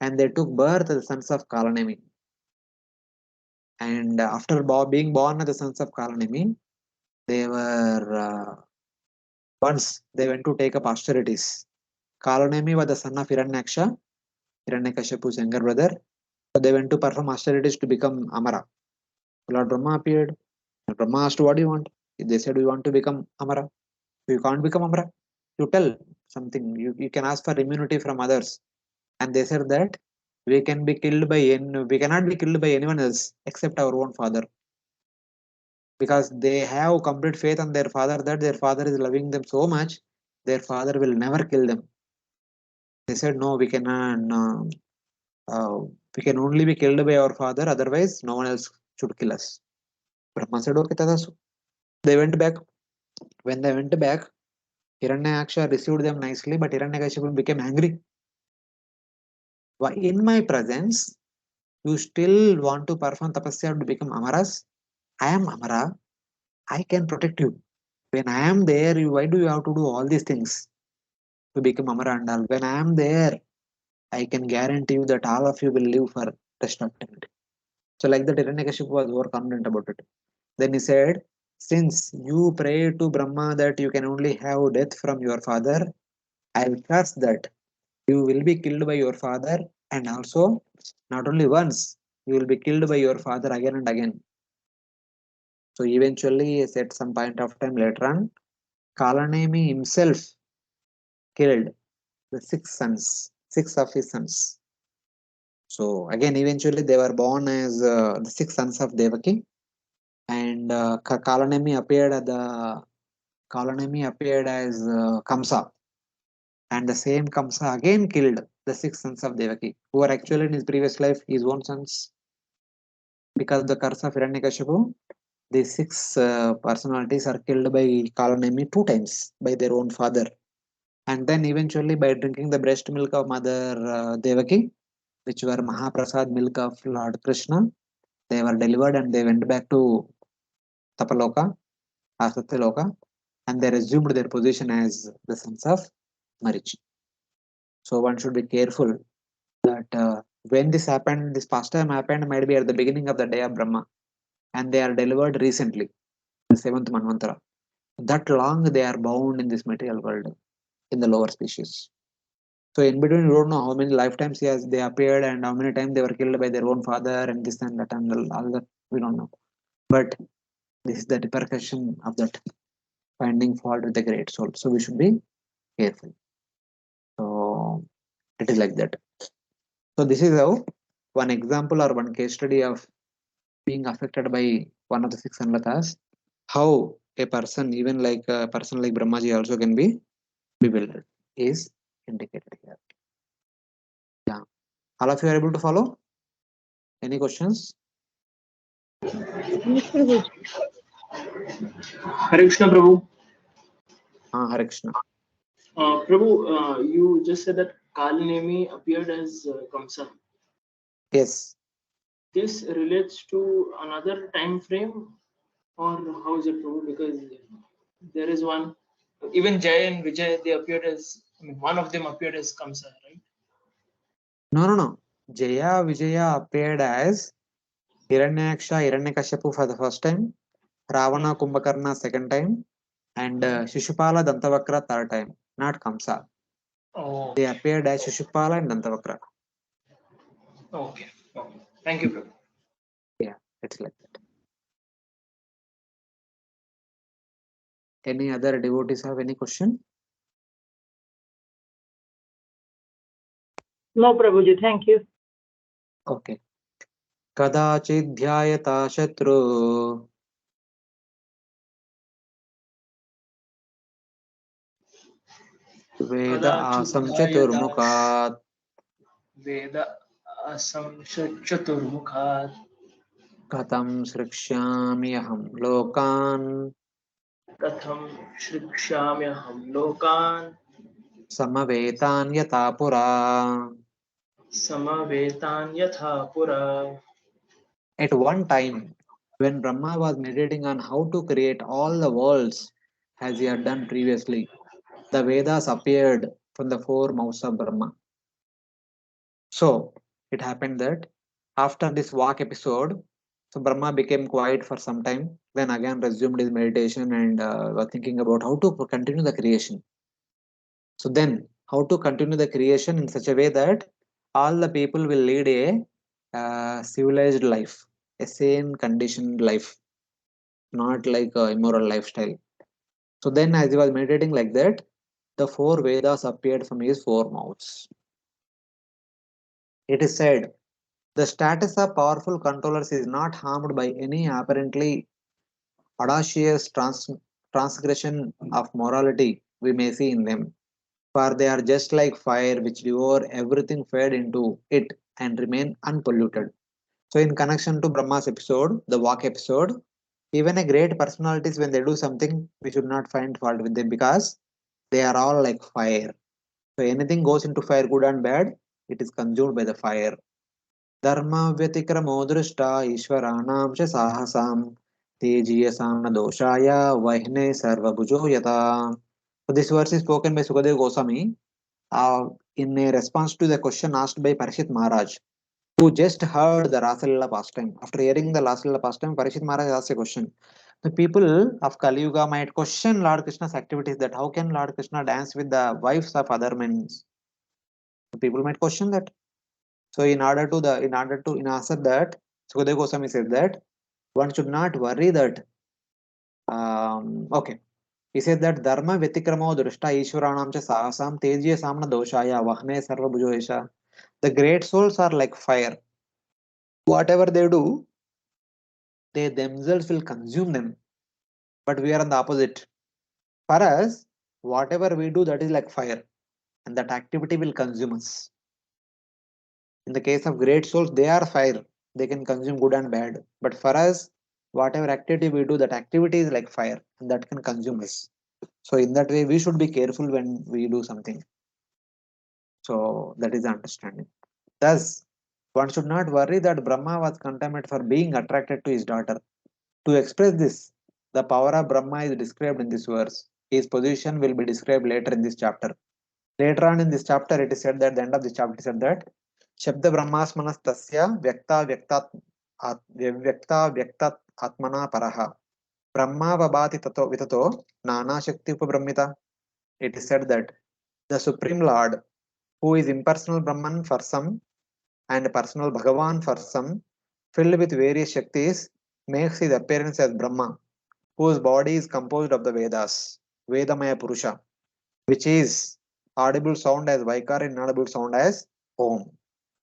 and they took birth as the sons of Kalanemi. And after being born as the sons of Kalanemi, they were once they went to take up austerities. Kalanemi was the son of Hiranyaksha, Hiranyakashipu's younger brother, So they went to perform austerities to become Amara. Lord Brahma appeared. Brahma asked, what do you want? They said, we want to become Amara. You can't become Amara. You tell something. You can ask for immunity from others. And they said that we can be killed by we cannot be killed by anyone else except our own father. Because they have complete faith on their father that their father is loving them so much, their father will never kill them. They said, no, we cannot. No, we can only be killed by our father, otherwise, no one else should kill us. Brahma said, okay, Tadasu. They went back. When they went back, Hiranyaksha received them nicely, but Hiranyakashipu became angry. Why, in my presence, you still want to perform tapasya to become Amaras? I am Amara. I can protect you. When I am there, why do you have to do all these things to become Amara and all? When I am there, I can guarantee you that all of you will live for rest of eternity. So like that, Hiranyakashipu was overconfident about it. Then he said, since you pray to Brahma that you can only have death from your father, I will curse that you will be killed by your father, and also not only once, you will be killed by your father again and again. So eventually, at some point of time later on, Kalanemi himself killed the six of his sons. So again, eventually they were born as the six sons of Devaki, and Kalanemi appeared as Kamsa, and the same Kamsa again killed the six sons of Devaki, who were actually in his previous life his own sons. Because of the curse of Hiranyakashipu, these six personalities are killed by Kalanemi two times by their own father. And then eventually by drinking the breast milk of Mother Devaki, which were Mahaprasad milk of Lord Krishna, they were delivered and they went back to Tapaloka or Satyaloka, and they resumed their position as the sons of Marichi. So one should be careful that when this happened, this pastime happened might be at the beginning of the day of Brahma, and they are delivered recently, the seventh Manvantara. That long they are bound in this material world, in the lower species. So in between, you don't know how many lifetimes they appeared and how many times they were killed by their own father and this and that and all that, we don't know. But this is the repercussion of that finding fault with the great soul. So we should be careful. So it is like that. So this is how one example or one case study of being affected by one of the six anlatas, how a person, even like a person like Brahmaji also can be bewildered, is indicated here. Yeah. All of you are able to follow? Any questions? Yes, Prabhuji. Hare Krishna, Prabhu. Hare Krishna. Prabhu, you just said that Kalinemi appeared as Kamsa. Yes. This relates to another time frame, or how is it, Prabhu? Because there is one, even Jay and Vijay, they appeared as, I mean, one of them appeared as Kamsa, right? No. Jaya Vijaya appeared as Hiranyaksha, Hiranyakashipu for the first time, Ravana, Kumbhakarna second time, and Shishupala, Dantavakra third time, not Kamsa. Oh, They appeared as Shishupala and Dantavakra. okay. Thank you, Prabhu. Yeah, it's like that. Any other devotees have any question? No, Prabhuji, thank you. Okay. Kadachidhyayata Shatru Veda Asam Chaturmukhat Veda Asam Chaturmukhat Katam Srikshyami Aham Lokan Katham Shrikshamyaham Lokan Samavetan Yata Pura. Samavetan Yatha Pura. At one time, when Brahma was meditating on how to create all the worlds as he had done previously, the Vedas appeared from the four mouths of Brahma. So it happened that after this walk episode, so Brahma became quiet for some time, then again resumed his meditation and was thinking about how to continue the creation. So then, how to continue the creation in such a way that all the people will lead a civilized life, a sane conditioned life, not like a immoral lifestyle. So then, as he was meditating like that, the four Vedas appeared from his four mouths. It is said, the status of powerful controllers is not harmed by any apparently audacious transgression of morality we may see in them, for they are just like fire which devour everything fed into it and remain unpolluted. So, in connection to Brahma's episode, the walk episode, even a great personalities, when they do something, we should not find fault with them because they are all like fire. So, anything goes into fire, good and bad, it is consumed by the fire. Dharma व्यतिक्रमो दृष्टा ईश्वराणां च साहसां तेजीयसां न दोषाय वह्ने सर्वभुजो यथा. So this verse is spoken by Sukadeva Goswami in a response to the question asked by Parishit Maharaj, who just heard the Rasalila pastime. After hearing the Rasalila pastime, Parishit Maharaj asked a question. The people of Kali Yuga might question Lord Krishna's activities, that how can Lord Krishna dance with the wives of other men? The people might question that. So in answer that, Sukadeva Goswami says that one should not worry that okay. He said that dharma vyatikramo drishta ishvaranam cha sahasam tejya samna doshaya vahne sarva bhujoesha. The great souls are like fire. Whatever they do, they themselves will consume them. But we are on the opposite. For us, whatever we do, that is like fire, and that activity will consume us. In the case of great souls, they are fire. They can consume good and bad. But for us, whatever activity we do, that activity is like fire, and that can consume us. So in that way, we should be careful when we do something. So that is the understanding. Thus, one should not worry that Brahma was contemned for being attracted to his daughter. To express this, the power of Brahma is described in this verse. His position will be described later in this chapter. Later on in this chapter, it is said that at the end of this chapter, it is said that Shabda Brahmasmanas Tasya Vyakta Vyaktat Atmana Paraha Brahma Vabhati Tato Vitato Nana Shakti Upabrahmita. It is said that the Supreme Lord, who is impersonal Brahman for some and personal Bhagavan for some, filled with various Shaktis, makes his appearance as Brahma, whose body is composed of the Vedas, Vedamaya Purusha, which is audible sound as Vaikar and inaudible sound as Om.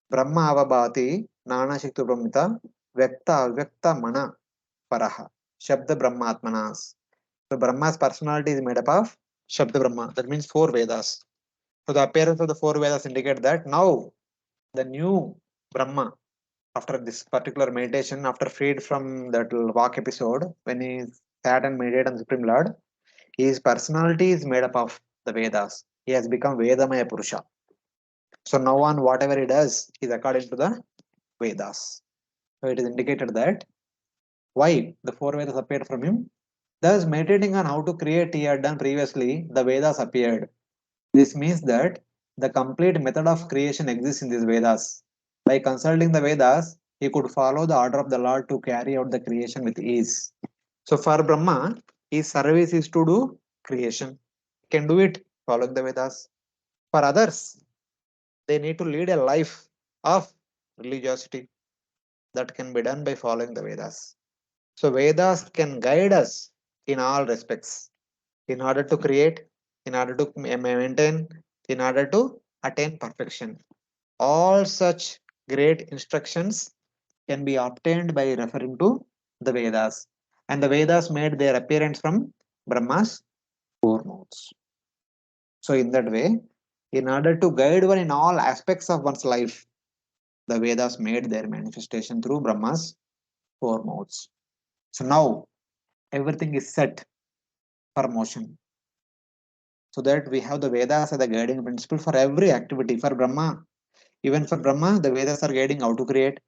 Brahma Avabhati Nana Shakti Brahmita Vyakta Vyakta Mana Paraha Shabda Brahmatmanas. So Brahma's personality is made up of Shabda Brahma. That means four Vedas. So the appearance of the four Vedas indicate that now the new Brahma, after this particular meditation, after freed from that walk episode, when he sat and meditated on Supreme Lord, his personality is made up of the Vedas. He has become Vedamaya Purusha. So now on whatever he does is according to the Vedas. So it is indicated that why the four Vedas appeared from him. Thus, meditating on how to create he had done previously, the Vedas appeared. This means that the complete method of creation exists in these Vedas. By consulting the Vedas, he could follow the order of the Lord to carry out the creation with ease. So for Brahma, his service is to do creation. He can do it following the Vedas. For others, they need to lead a life of religiosity that can be done by following the Vedas. So Vedas can guide us in all respects in order to create, in order to maintain, in order to attain perfection. All such great instructions can be obtained by referring to the Vedas. And the Vedas made their appearance from Brahma's four mouths. So, in that way, in order to guide one in all aspects of one's life, the Vedas made their manifestation through Brahma's four mouths. So, now everything is set for motion. So that we have the Vedas as the guiding principle for every activity. For Brahma, even for Brahma, the Vedas are guiding how to create.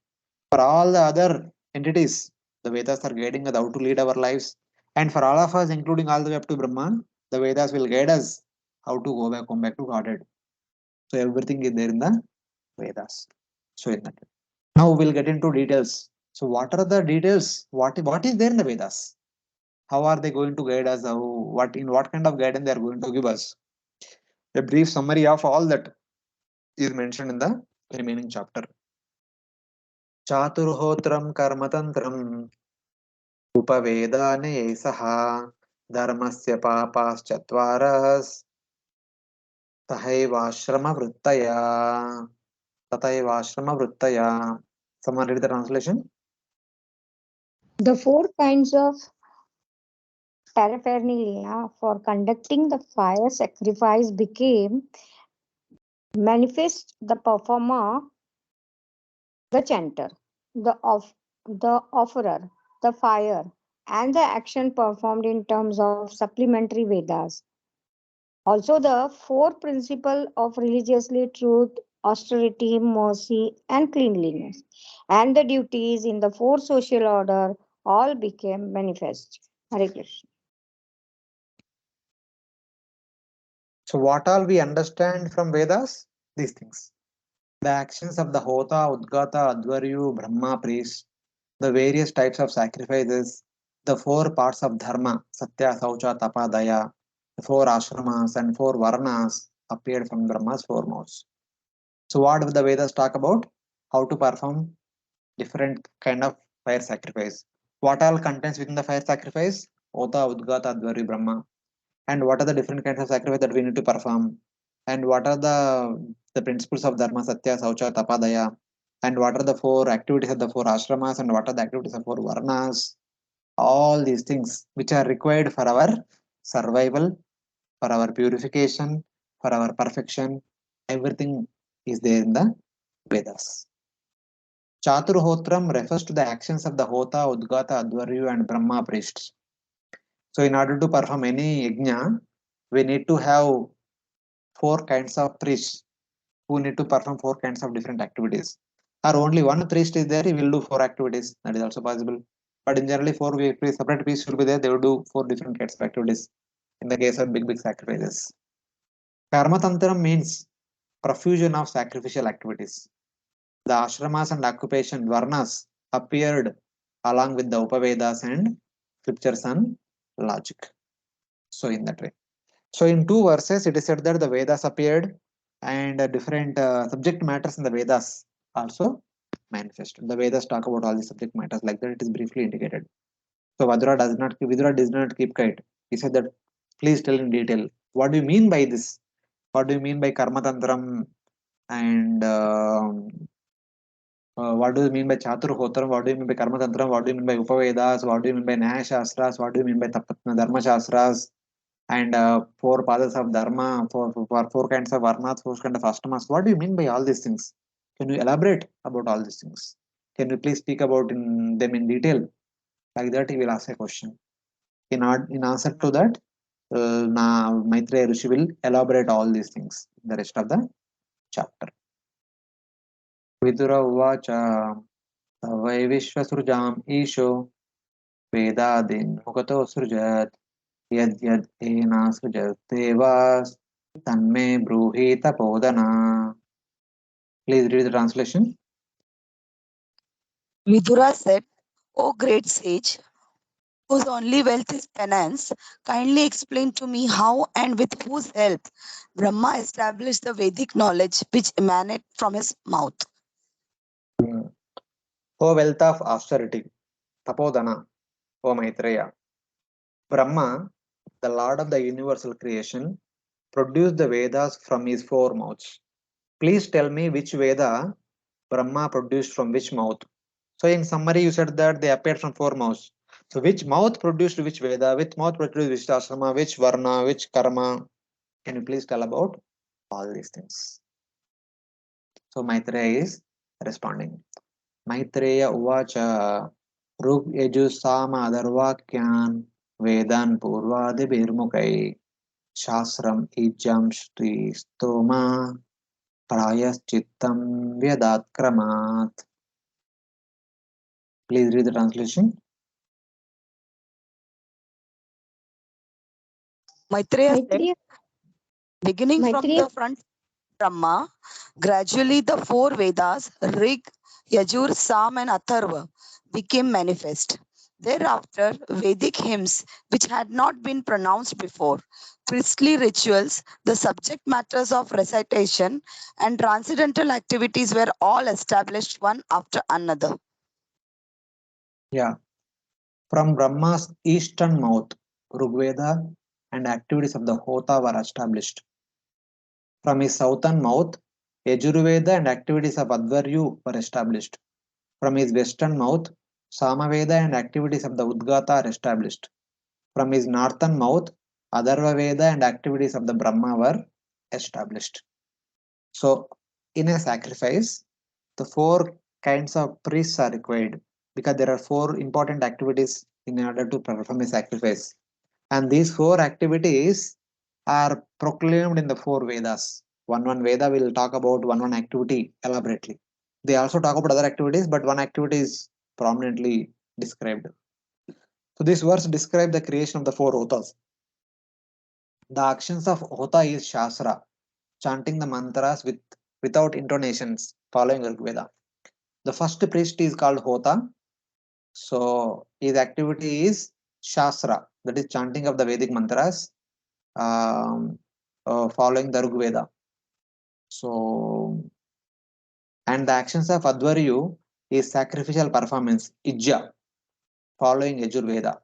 For all the other entities, the Vedas are guiding us how to lead our lives. And for all of us, including all the way up to Brahma, the Vedas will guide us how to come back to Godhead. So everything is there in the Vedas. So in that. Now we'll get into details. So what are the details? What is there in the Vedas? How are they going to guide us? What kind of guidance they are going to give us? A brief summary of all that is mentioned in the remaining chapter. Chaturhotram karmatantram उपवेदाने सह धर्मस्य पापाश्चत्वारस् तथैवाश्रमवृत्तया. Someone read the translation? The four kinds of paraphernalia for conducting the fire sacrifice became manifest: the performer, the chanter, the offerer, the fire, and the action performed in terms of supplementary Vedas. Also, the four principles of religiously truth, austerity, mercy, and cleanliness, and the duties in the four social order all became manifest. Hare Krishna. So what all we understand from Vedas? These things. The actions of the Hota, Udgata, Advaryu, Brahma priests, the various types of sacrifices, the four parts of Dharma, Satya, Saucha, Tapa, Daya, the four ashramas and four varnas appeared from Brahma's four mouths. So what do the Vedas talk about? How to perform different kind of fire sacrifice. What all contents within the fire sacrifice? Hota, Udgata, Advaryu, Brahma. And what are the different kinds of sacrifice that we need to perform? And what are the principles of Dharma, Satya, Saucha, Tapa, Daya? And what are the four activities of the four ashramas? And what are the activities of four varnas? All these things which are required for our survival, for our purification, for our perfection, everything is there in the Vedas. Chaturhotram refers to the actions of the Hota, Udgata, Advaryu, and Brahma priests. So, in order to perform any yajna, we need to have four kinds of priests who need to perform four kinds of different activities. Or only one priest is there, he will do four activities. That is also possible. But in generally, separate priests will be there, they will do four different kinds of activities in the case of big sacrifices. Karma Tantram means profusion of sacrificial activities. The ashramas and occupation varnas appeared along with the Upavedas and scriptures and logic. So in that way. So in two verses, it is said that the Vedas appeared and different subject matters in the Vedas also manifested. The Vedas talk about all the subject matters like that. It is briefly indicated. So Vidura does not keep quiet. He said that please tell in detail. What do you mean by this? What do you mean by Karma Tantram? And what do you mean by Chaturhotram? What do you mean by Karma Tantram? What do you mean by Upavedas? What do you mean by Nyaya Shastras? What do you mean by Dharma Shastras? And four pathas of Dharma, four kinds of Varnas, four kinds of Ashtamas. What do you mean by all these things? Can you elaborate about all these things? Can you please speak about them in detail? Like that, he will ask a question. In answer to that, Maitreya Rishi will elaborate all these things in the rest of the chapter. Vidura Uvacha Vai Vishwasrujam Isho Vedadin Mukato Srujat Yad Yad Ena Srujat Devas Tanme Bruhi Tapodana. Please read the translation. Vidura said, "O great sage, whose only wealth is penance, kindly explain to me how and with whose help Brahma established the Vedic knowledge which emanated from his mouth." O wealth of austerity, Tapodana, O Maitreya. Brahma, the Lord of the universal creation, produced the Vedas from his four mouths. Please tell me which Veda Brahma produced from which mouth. So in summary, you said that they appeared from four mouths. So which mouth produced which Veda, which mouth produced which ashrama, which varna, which karma? Can you please tell about all these things? So Maitreya is responding. Maitreya Uvacha Rug Yaju Sama Adarvakyan Vedan Purvadi Birmukai Shasram Ijam Shri Stoma Prayaschittam Vyadakramat. Please read the translation. Maitreya said, Maitreya, beginning from Maitreya, the front Brahma, gradually the four Vedas, Rig, Yajur, Sam, and Atharva, became manifest. Thereafter, Vedic hymns, which had not been pronounced before, priestly rituals, the subject matters of recitation, and transcendental activities were all established one after another. Yeah. From Brahma's eastern mouth, Rigveda and activities of the Hota were established. From his southern mouth, Yajurveda and activities of Advaryu were established. From his western mouth, Samaveda and activities of the Udgata are established. From his northern mouth, Atharva Veda and activities of the Brahma were established. So, in a sacrifice, the four kinds of priests are required because there are four important activities in order to perform a sacrifice. And these four activities are proclaimed in the four Vedas. One Veda will talk about one activity elaborately. They also talk about other activities, but one activity is prominently described. So this verse describes the creation of the four hotas. The actions of hota is shastra, chanting the mantras without intonations, following Rig Veda. The first priest is called hota. So his activity is shastra, that is chanting of the Vedic mantras, following the Rig Veda. So, and the actions of Advaryu is sacrificial performance, ijja, following Yajurveda.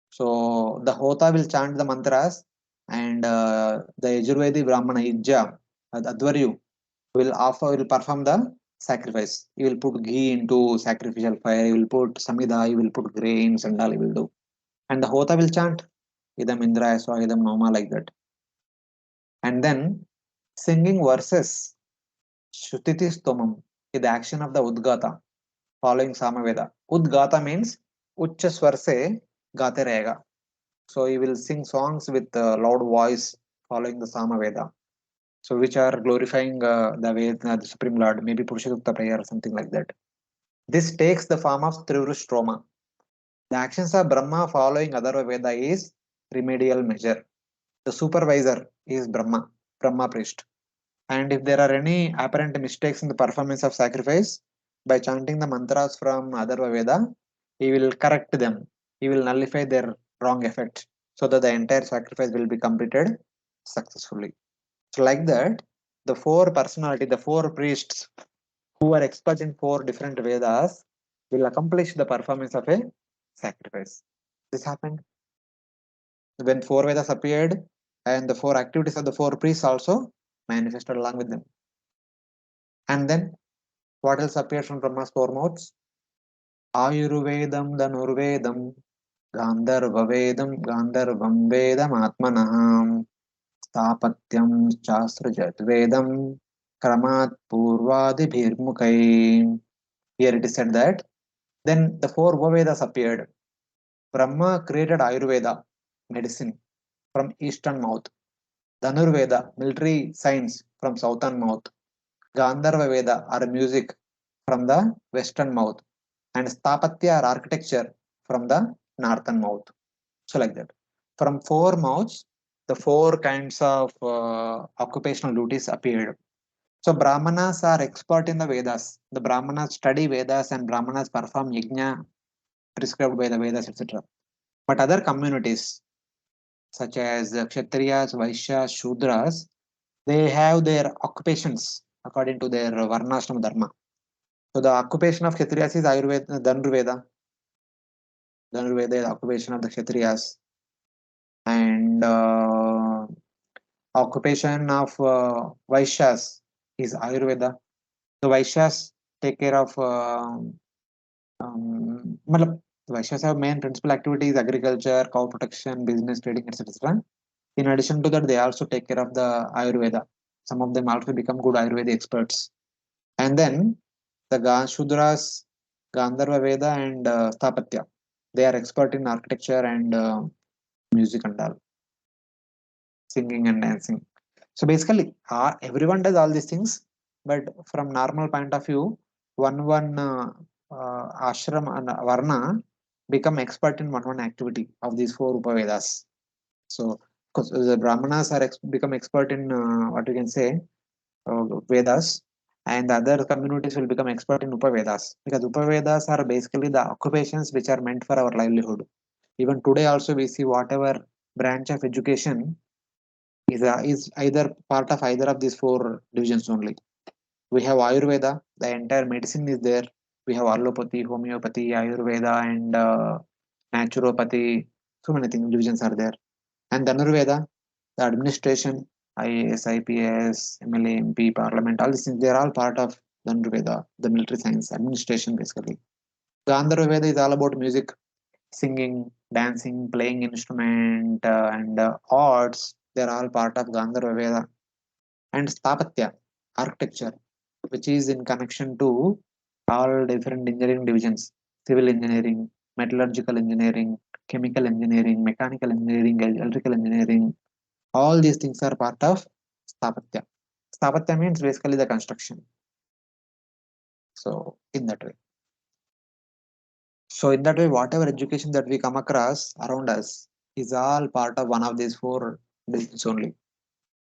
So the Hota will chant the mantras, and the Yajurvedi Brahmana ijja, Advaryu, will perform the sacrifice. He will put ghee into sacrificial fire, he will put samidha, he will put grains and all he will do. And the Hota will chant Idam Indraya Swaha Idam Nama like that. And then singing verses Shrutiti Stomam is the action of the Udgata following Samaveda. Udgata means Ucha Swar se gate rahega. So he will sing songs with loud voice following the Samaveda. So which are glorifying the Veda, the Supreme Lord, maybe Purushasukta prayer or something like that. This takes the form of Trivrustroma. The actions of Brahma following Atharva Veda is remedial measure. The supervisor is Brahma priest. And if there are any apparent mistakes in the performance of sacrifice, by chanting the mantras from Atharva Veda, he will correct them. He will nullify their wrong effect so that the entire sacrifice will be completed successfully. So, like that, the four priests who are experts in four different Vedas will accomplish the performance of a sacrifice. This happened when four Vedas appeared, and the four activities of the four priests also manifested along with them. And then what else appears from Brahma's four mouths? Ayurvedam, Dhanurvedam, Gandharvam Vedam Atmanaham, Stapatyam Shastrajat Vedam, Kramat Purvadi Bhirmukai. Here it is said that then the four Vedas appeared. Brahma created Ayurveda, medicine, from eastern mouth. Dhanurveda, military science, from southern mouth. Gandharva Veda, or music, from the western mouth. And Stapatya, or architecture, from the northern mouth. So like that. From four mouths, the four kinds of occupational duties appeared. So Brahmanas are expert in the Vedas. The Brahmanas study Vedas and Brahmanas perform yajna prescribed by the Vedas, etc. But other communities, such as Kshatriyas, Vaishyas, Shudras, they have their occupations according to their Varnashrama Dharma. So the occupation of Kshatriyas is Ayurveda, Dhanurveda. Dhanurveda is the occupation of the Kshatriyas. And occupation of Vaishyas is Ayurveda. The Vaishyas take care of matlab, the Vaishyas have main principal activities agriculture, cow protection, business, trading, etc. In addition to that, they also take care of the Ayurveda. Some of them also become good Ayurveda experts. And then the Shudras, Gandharva Veda, and Sthapatya. They are expert in architecture and music and all, singing and dancing. So basically, everyone does all these things, but from normal point of view, one ashram and varna become expert in one activity of these four Upavedas. So, because the Brahmanas are become expert in what you can say Vedas, and the other communities will become expert in Upavedas, because Upavedas are basically the occupations which are meant for our livelihood. Even today also we see whatever branch of education is either part of either of these four divisions only. We have Ayurveda, the entire medicine is there. We have allopathy, homeopathy, Ayurveda, and naturopathy. So many things divisions are there. And Dhanurveda, the administration, IAS, IPS, MLA, MP, Parliament, all these things, they are all part of Dhanurveda, the military science, administration basically. Gandharva is all about music, singing, dancing, playing instrument, and arts. They are all part of Gandharva. And Sthapatya, architecture, which is in connection to all different engineering divisions: civil engineering, metallurgical engineering, chemical engineering, mechanical engineering, electrical engineering. All these things are part of Sthapatya. Sthapatya means basically the construction. So, in that way. So, in that way, whatever education that we come across around us is all part of one of these four divisions only.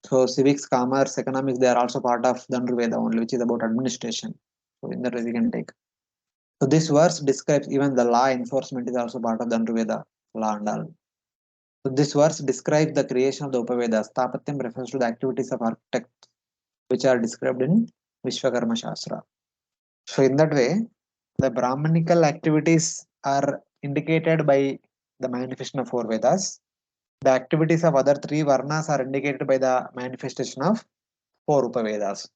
So, civics, commerce, economics, they are also part of Dhanurveda only, which is about administration. So, in that way, we can take. So, this verse describes even the law enforcement is also part of Dhanurveda, law and all. So, this verse describes the creation of the Upavedas. Sthapatyam refers to the activities of architect, which are described in Vishwakarma Shastra. So, in that way, the Brahmanical activities are indicated by the manifestation of four Vedas. The activities of other three Varnas are indicated by the manifestation of four Upavedas: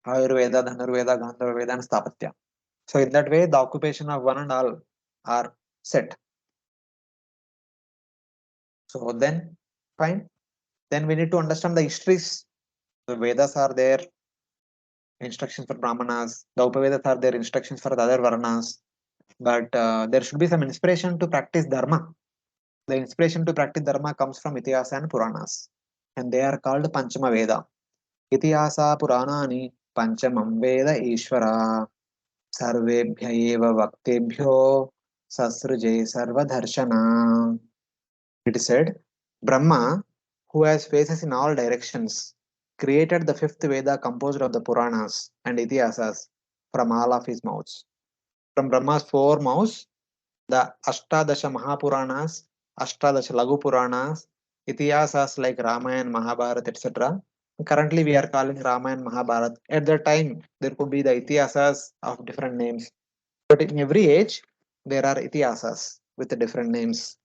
Ayurveda, Dhanurveda, Gandharva, and Sthapatya. So, in that way, the occupation of one and all are set. So, then, fine. Then we need to understand the histories. The Vedas are there, instructions for Brahmanas. The Upavedas are there, instructions for the other Varnas. But there should be some inspiration to practice Dharma. The inspiration to practice Dharma comes from Itihasa and Puranas, and they are called Panchama Veda. Itihasa Puranani Panchamam Veda Ishvara Sarvebhya eva Vaktebhyo Sasruje Sarvadharshana. It is said, Brahma, who has faces in all directions, created the fifth Veda composed of the Puranas and Itihasas from all of his mouths. From Brahma's four mouths, the Ashtadasha Mahapuranas, Ashtadasha Lagu Puranas, Itihasas like Ramayana, Mahabharata, etc. Currently, we are calling Ramayana, Mahabharata. At that time, there could be the Itihasas of different names. But in every age, there are Itihasas with different names.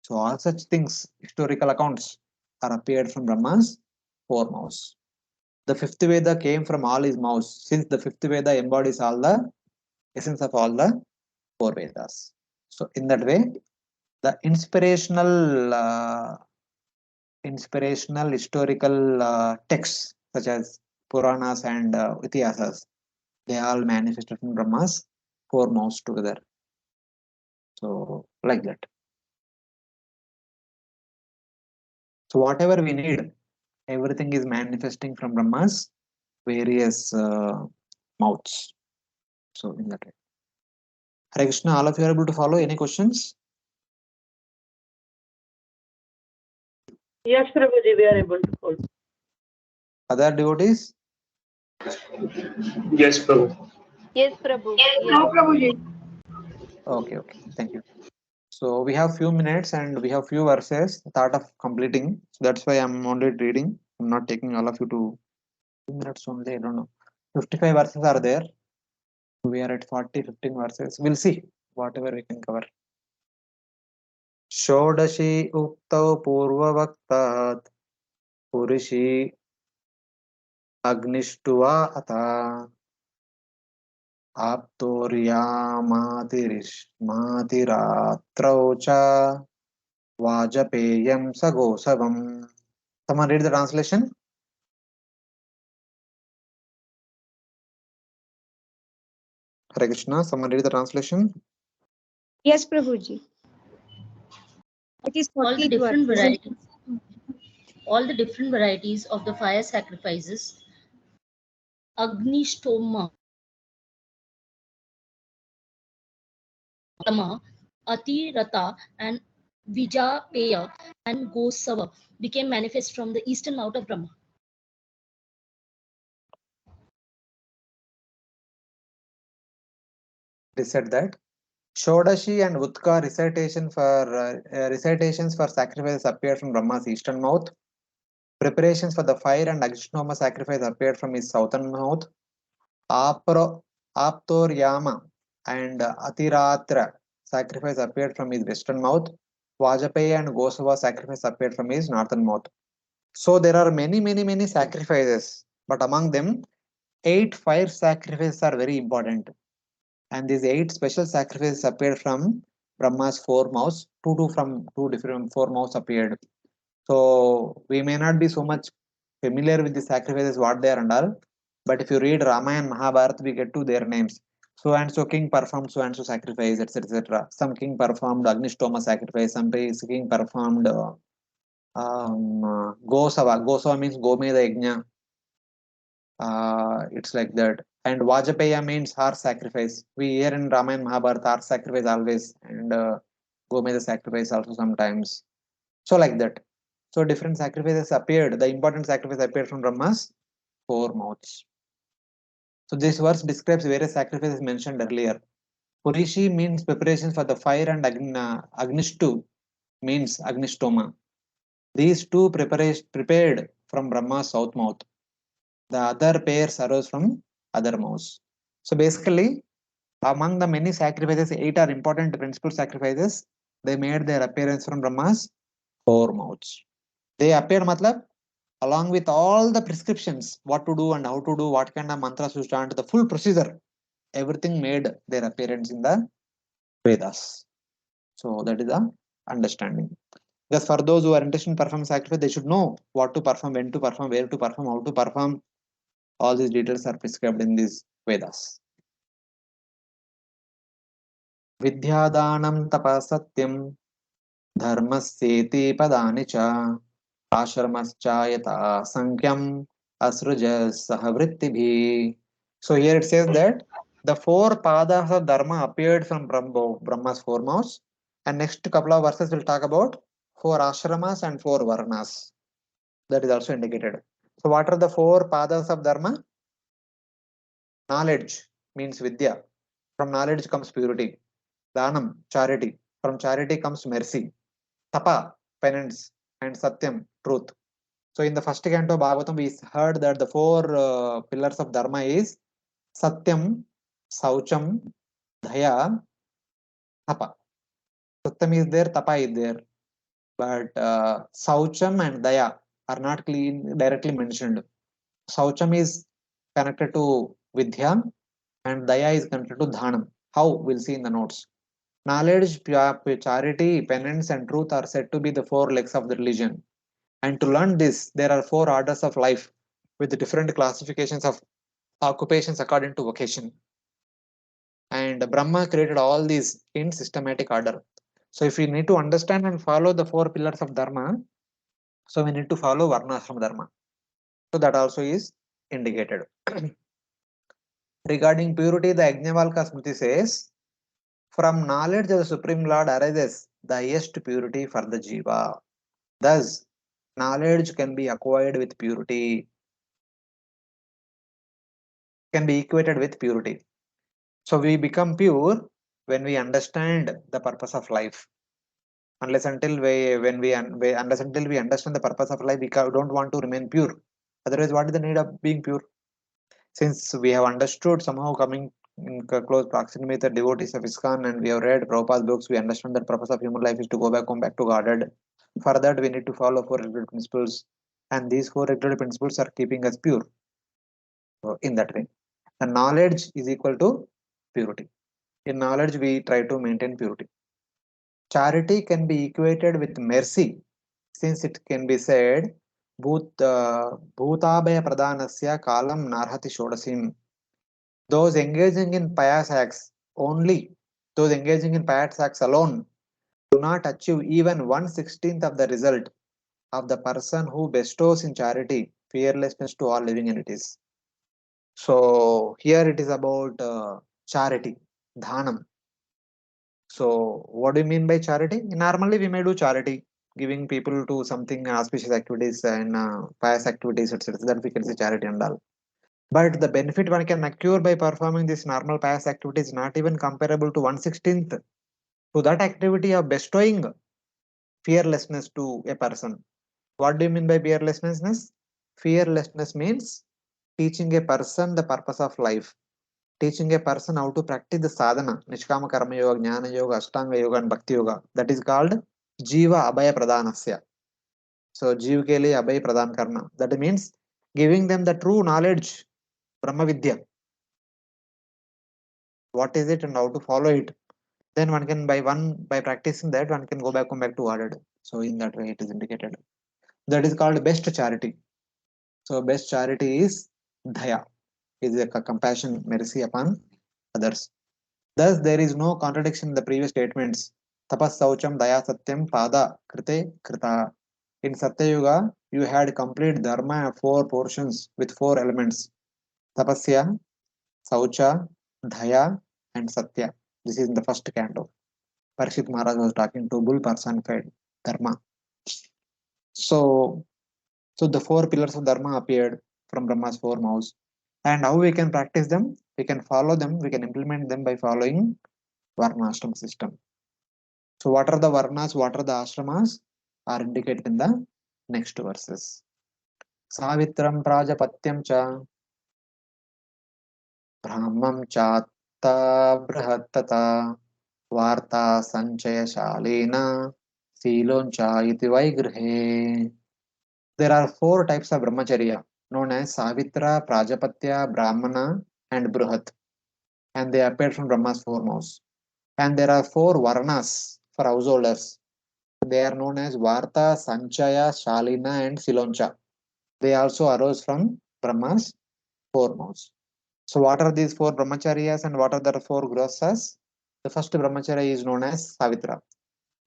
So all such things, historical accounts, are appeared from Brahma's four mouths. The fifth Veda came from all his mouths, since the fifth Veda embodies all the essence of all the four Vedas. So in that way, the inspirational historical texts such as Puranas and Itihasas, they all manifested from Brahma's four mouths together. So like that. So whatever we need, everything is manifesting from Brahma's various mouths. So in that way. Hare Krishna, all of you are able to follow. Any questions? Yes, Prabhuji, we are able to follow. Other devotees? Yes, Prabhu. Yes, Prabhu. No, Prabhuji. Okay, thank you. So we have few minutes and we have few verses thought of completing. So that's why I'm only reading. I'm not taking all of you to 2 minutes only. I don't know. 55 verses are there. We are at 15 verses. We'll see whatever we can cover. Shodashi uktau purvavaktat purishi agnishtuva ata aptoryamatirismatiratrau cha vajapeyam sagosavam. Someone read the translation? Hare Krishna, someone read the translation? Yes, Prabhuji. It is all the 40th different verse. varieties, all the different varieties of the fire sacrifices, Agnishtoma, Atirata, and Vijapeya and Gosava became manifest from the eastern mouth of Brahma. said that Shodashi and Utka recitations for sacrifices appeared from Brahma's eastern mouth. Preparations for the fire and Agnishtoma sacrifice appeared from his southern mouth. Aptoryama and Atiratra sacrifice appeared from his western mouth. Vajapaya and Gosava sacrifice appeared from his northern mouth. So there are many sacrifices, but among them, 8 fire sacrifices are very important. And these 8 special sacrifices appeared from Brahma's 4 mouths. Two from 2 different 4 mouths appeared. So we may not be so much familiar with the sacrifices, what they are and all. But if you read Ramayana and Mahabharata, we get to their names. So and so king performed so and so sacrifice, etc. Some king performed Agnishtoma sacrifice, some king performed Gosava. Gosava means Gomeda Yajna. It's like that. And Vajapaya means horse sacrifice. We hear in Ramayana Mahabharata horse sacrifice always, and Gomeda sacrifice also sometimes. So like that. So different sacrifices appeared. The important sacrifice appeared from Brahma's 4 mouths. So this verse describes various sacrifices mentioned earlier. Purishi means preparations for the fire, and Agnishtu means Agnishtoma. These two prepared from Brahma's south mouth. The other pairs arose from other mouths. So basically, among the many sacrifices, 8 are important principal sacrifices. They made their appearance from Brahma's 4 mouths. They appeared, matlab, along with all the prescriptions, what to do and how to do, what kind of mantras to chant, the full procedure, everything made their appearance in the Vedas. So that is the understanding. Because for those who are interested in performing sacrifice, they should know what to perform, when to perform, where to perform, how to perform. All these details are prescribed in these Vedas. Vidyadhanam tapasatyam dharmasyeti padani cha ashramaschayata sankyam asruja sahavrittibhi. So here it says that the 4 padas of dharma appeared from Brahma's 4 mouths, and next couple of verses will talk about 4 ashramas and 4 varnas. That is also indicated. So what are the 4 padas of dharma? Knowledge means vidya. From knowledge comes purity. Dhanam, charity. From charity comes mercy. Tapa, penance. And Satyam, truth. So in the first canto of Bhagavatam, we heard that the 4 pillars of dharma is Satyam, Saucham, Dhaya, Tapa. Satyam is there, Tapa is there. But Saucham and Daya are not directly mentioned. Saucham is connected to Vidya and Daya is connected to Dhanam. How? We'll see in the notes. Knowledge, charity, penance, and truth are said to be the 4 legs of the religion. And to learn this, there are 4 orders of life with different classifications of occupations according to vocation. And Brahma created all these in systematic order. So if we need to understand and follow the 4 pillars of Dharma, so we need to follow Varnashram Dharma. So that also is indicated. Regarding purity, the Yajnavalkya Smriti says, from knowledge of the Supreme Lord arises the highest purity for the Jiva. Thus, knowledge can be acquired with purity, can be equated with purity. So we become pure when we understand the purpose of life. Unless until we understand the purpose of life, we don't want to remain pure. Otherwise, what is the need of being pure? Since we have understood somehow coming in close proximity with the devotees of ISKCON and we have read Prabhupada's books, we understand that purpose of human life is to go back home, back to Godhead. For that, we need to follow 4 regular principles, and these 4 regular principles are keeping us pure. So in that way, the knowledge is equal to purity. In knowledge, we try to maintain purity. Charity can be equated with mercy, since it can be said, Bhutabhaya Pradhanasya Kalam Narhati Shodasim. Those engaging in pious acts alone do not achieve even 1/16th of the result of the person who bestows in charity fearlessness to all living entities. So here it is about charity, dhanam. So what do you mean by charity? Normally we may do charity, giving people to something auspicious activities and pious activities, etc. That we can say charity and all. But the benefit one can accrue by performing this normal pious activity is not even comparable to 1/16th to that activity of bestowing fearlessness to a person. What do you mean by fearlessness? Fearlessness means teaching a person the purpose of life, teaching a person how to practice the sadhana, Nishkama Karma Yoga, Jnana Yoga, Ashtanga Yoga, and Bhakti Yoga. That is called Jiva Abhaya Pradhanasya. So, Jeev ke liye Abhay Pradhan karna. That means giving them the true knowledge, Brahma Vidya. What is it and how to follow it? Then one can by practicing that one can go back to ordered. So in that way it is indicated. That is called best charity. So best charity is Dhaya, is a compassion, mercy upon others. Thus there is no contradiction in the previous statements. Tapas Saucham Daya Satyam Pada Krite Krita. In Satya Yuga, you had complete dharma of 4 portions with 4 elements. Tapasya, Saucha, Dhaya, and Satya. This is in the first canto. Parishit Maharaj was talking to bull personified dharma. So, so the 4 pillars of dharma appeared from Brahma's 4 mouths. And how we can practice them? We can follow them, we can implement them by following Varnashram system. So what are the Varnas, what are the Ashramas are indicated in the next verses. Savitram Prajapatyam cha Brahmam chatta Brahattata Varta Sanchaya Shalena Siloncha iti Vaigrihe. There are 4 types of brahmacharya known as Savitra, Prajapatya, Brahmana, and Bruhat, and they appear from Brahma's 4 mouths. And there are 4 Varnas for householders. They are known as Varta, Sanchaya, Shalina, and Siloncha. They also arose from Brahma's 4 mouths. So, what are these 4 brahmacharyas and what are the 4 grosas? The first brahmacharya is known as Savitra.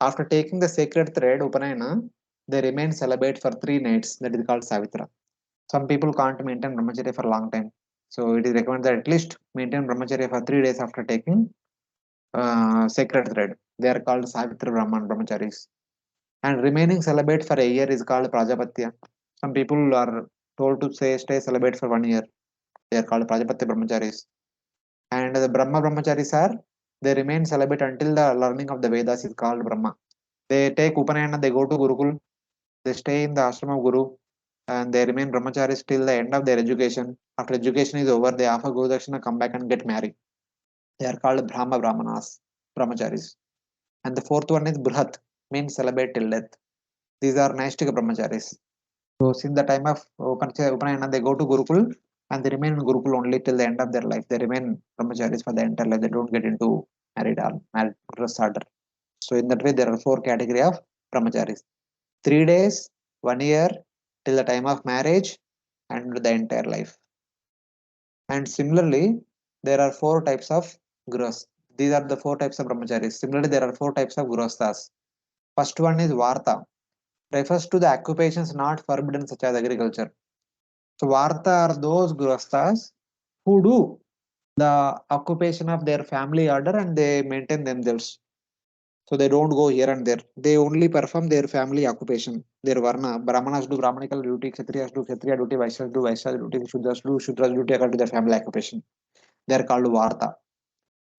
After taking the sacred thread, Upanayana, they remain celibate for 3 nights. That is called Savitra. Some people can't maintain brahmacharya for a long time. So it is recommended that at least maintain brahmacharya for 3 days after taking sacred thread. They are called Savitra Brahman brahmacharis. And remaining celibate for a year is called Prajapatya. Some people are told to stay celibate for 1 year. They are called Prajapatya brahmacharis. And the Brahma brahmacharis are, they remain celibate until the learning of the Vedas is called Brahma. They take Upanayana, they go to Gurukul, they stay in the ashram of Guru, and they remain brahmacharis till the end of their education. After education is over, they offer Guru Dakshina, come back and get married. They are called Brahma Brahmanas, brahmacharis. And the fourth one is Bruhat, means celibate till death. These are Naistika brahmacharis. So since the time of Upanayana, they go to Gurukul and they remain in Gurukul only till the end of their life. They remain brahmacharis for the entire life. They don't get into married order. So in that way, there are 4 category of brahmacharis. 3 days, 1 year, till the time of marriage, and the entire life. And similarly, there are 4 types of gurus. These are the 4 types of brahmacharis. Similarly, there are 4 types of gurustas. First one is Varta, refers to the occupations not forbidden, such as agriculture. So, Varta are those gurustas who do the occupation of their family order and they maintain themselves. So they don't go here and there. They only perform their family occupation, their varna. Brahmanas do Brahmanical duty, Kshatriyas do Kshatriya duty, Vaishyas do Vaishya duty, Shudras duty according to their family occupation. They are called Varta.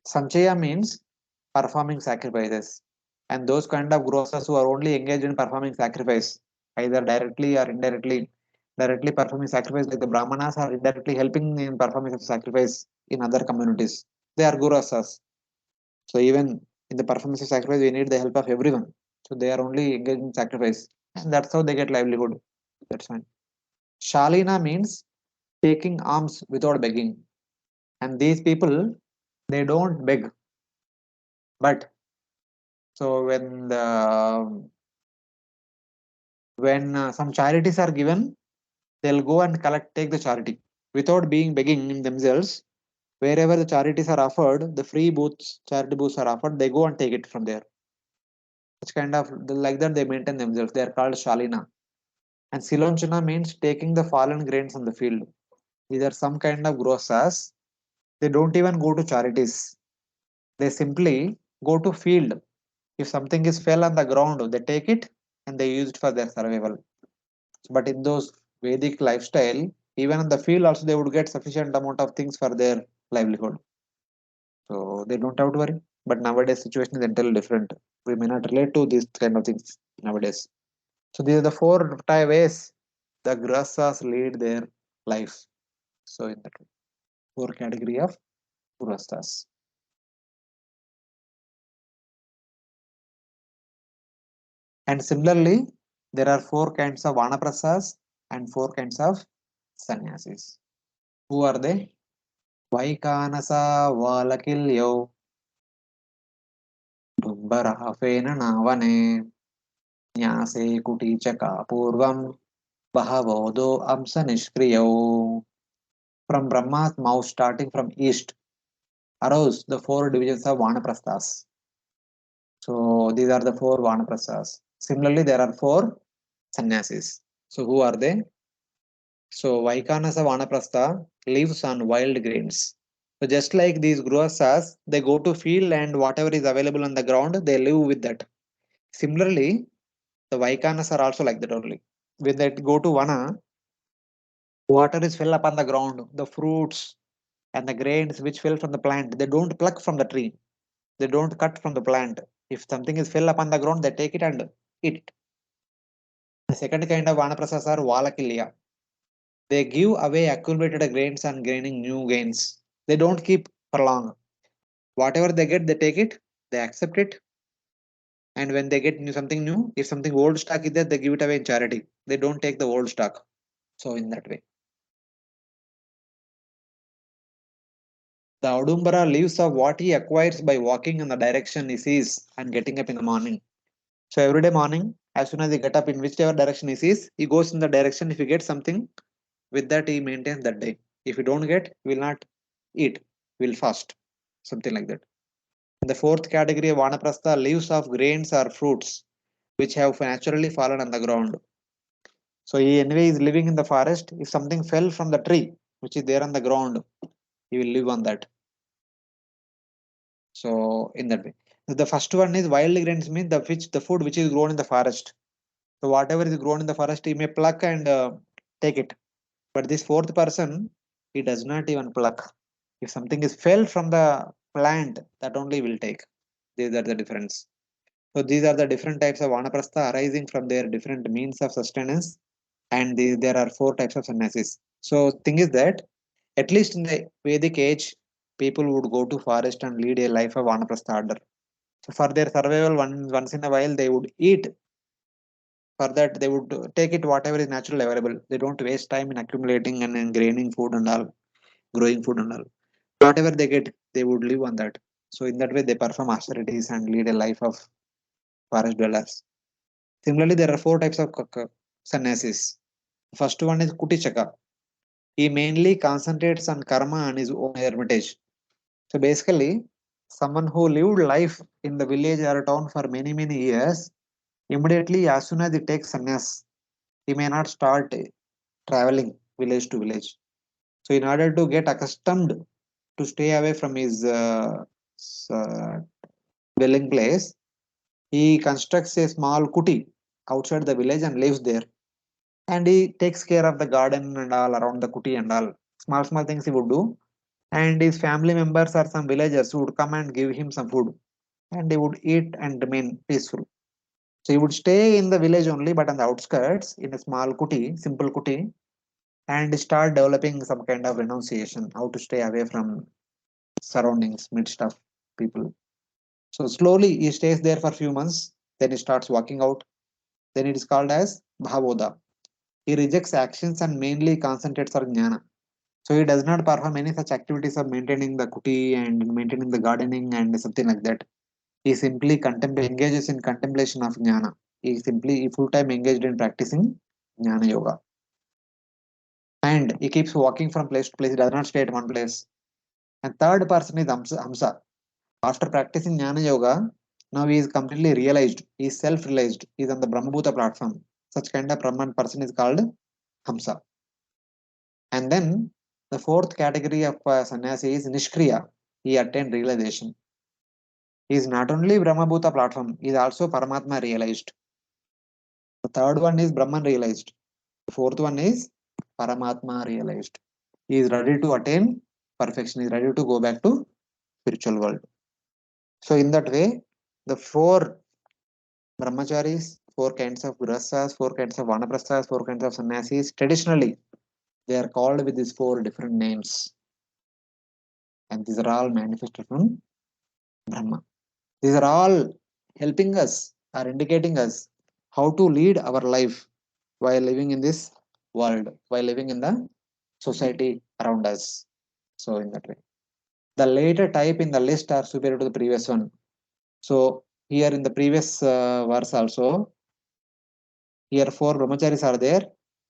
Sanchaya means performing sacrifices. And those kind of grosses who are only engaged in performing sacrifice, either directly or indirectly, directly performing sacrifice like the Brahmanas are indirectly helping in performing sacrifice in other communities. They are gurusas. So even in the performance of sacrifice, we need the help of everyone. So they are only engaged in sacrifice. And that's how they get livelihood. That's fine. Shalina means taking alms without begging. And these people, they don't beg. But so when some charities are given, they'll go and take the charity without being begging in themselves. Wherever the charities are offered, the free booths, charity booths are offered, they go and take it from there. Such kind of like that they maintain themselves. They are called Shalina. And Silonchana means taking the fallen grains on the field. These are some kind of grosas. They don't even go to charities. They simply go to field. If something is fell on the ground, they take it and they use it for their survival. But in those Vedic lifestyle, Even in the field also they would get sufficient amount of things for their livelihood. So they don't have to worry. But nowadays situation is entirely different. We may not relate to these kind of things nowadays. So these are the four ways the grihasthas lead their life. So in that four category of grihasthas. And similarly, there are four kinds of vanaprasthas and four kinds of sannyasis. Who are they? Vaikanasa Valakilyo Dumbarahafena Navane Nyase Kutichaka Purvam Bahavodo Amsa Nishkriyo. From Brahma's mouth starting from east arose the four divisions of vanaprasthas. So these are the four vanaprasthas. Similarly, there are four sannyasis. So who are they? So Vaikanasa Vanaprastha lives on wild grains. So just like these grihasthas, they go to field and whatever is available on the ground, they live with that. Similarly, the Vaikanas are also like that only. When they go to Vana, water is fell upon the ground, the fruits and the grains which fell from the plant, they don't pluck from the tree. They don't cut from the plant. If something is fell upon the ground, they take it and eat it. The second kind of Vanaprasthas are Valakilya. They give away accumulated grains and gaining new gains. They don't keep for long. Whatever they get, they take it, they accept it, and when they get something new, if something old stock is there, they give it away in charity. They don't take the old stock. So in that way. The Audumbara lives of what he acquires by walking in the direction he sees and getting up in the morning. So every day morning, as soon as he get up in whichever direction he sees, he goes in the direction. If he gets something, with that he maintains that day. If you don't get, he will not eat, he will fast, something like that. In the fourth category of Vanaprastha, leaves of grains or fruits which have naturally fallen on the ground. So he anyway is living in the forest. If something fell from the tree which is there on the ground, he will live on that. So in that way. The first one is wild grains, means the food which is grown in the forest. So whatever is grown in the forest, he may pluck and take it. But this fourth person, he does not even pluck. If something is fell from the plant, that only will take. These are the difference. So these are the different types of vanaprastha arising from their different means of sustenance, and there are four types of sannyasis. So thing is that at least in the Vedic age, people would go to forest and lead a life of vanaprastha order. So for their survival, once in a while they would eat. For that, they would take it whatever is naturally available. They don't waste time in accumulating and in graining food and all, growing food and all. Whatever they get, they would live on that. So in that way, they perform austerities and lead a life of forest dwellers. Similarly, there are four types of sannyasis. First one is Kutichaka. He mainly concentrates on karma and his own hermitage. So basically, someone who lived life in the village or town for many, many years, immediately as soon as he takes sannyas, he may not start traveling village to village. So in order to get accustomed to stay away from his uh, dwelling place, he constructs a small kuti outside the village and lives there. And he takes care of the garden and all around the kuti and all. Small, small things he would do. And his family members or some villagers would come and give him some food. And he would eat and remain peaceful. So he would stay in the village only, but on the outskirts, in a small kuti, simple kuti, and start developing some kind of renunciation, how to stay away from surroundings, midst of people. So slowly he stays there for a few months, then he starts walking out. Then it is called as Bhavoda. He rejects actions and mainly concentrates on jnana. So he does not perform any such activities of maintaining the kuti and maintaining the gardening and something like that. He simply engages in contemplation of jnana. He full time engaged in practicing jnana yoga. And he keeps walking from place to place. He does not stay at one place. And third person is Hamsa. After practicing Jnana Yoga, now he is completely realized. He is self-realized. He is on the Brahmabhuta platform. Such kind of Brahman person is called Hamsa. And then the fourth category of sannyasi is Nishkriya. He attained realization. He is not only Brahmabhuta platform, he is also Paramatma realized. The third one is Brahman realized. The fourth one is Paramatma realized. He is ready to attain perfection. He is ready to go back to spiritual world. So in that way, the four brahmacharis, four kinds of grahasthas, four kinds of vanaprasthas, four kinds of sannyasis, traditionally they are called with these four different names. And these are all manifested from Brahma. These are all helping us or indicating us how to lead our life while living in this world, while living in the society around us. So in that way, the later type in the list are superior to the previous one. So here in the previous verse also, here four brahmacharis are there.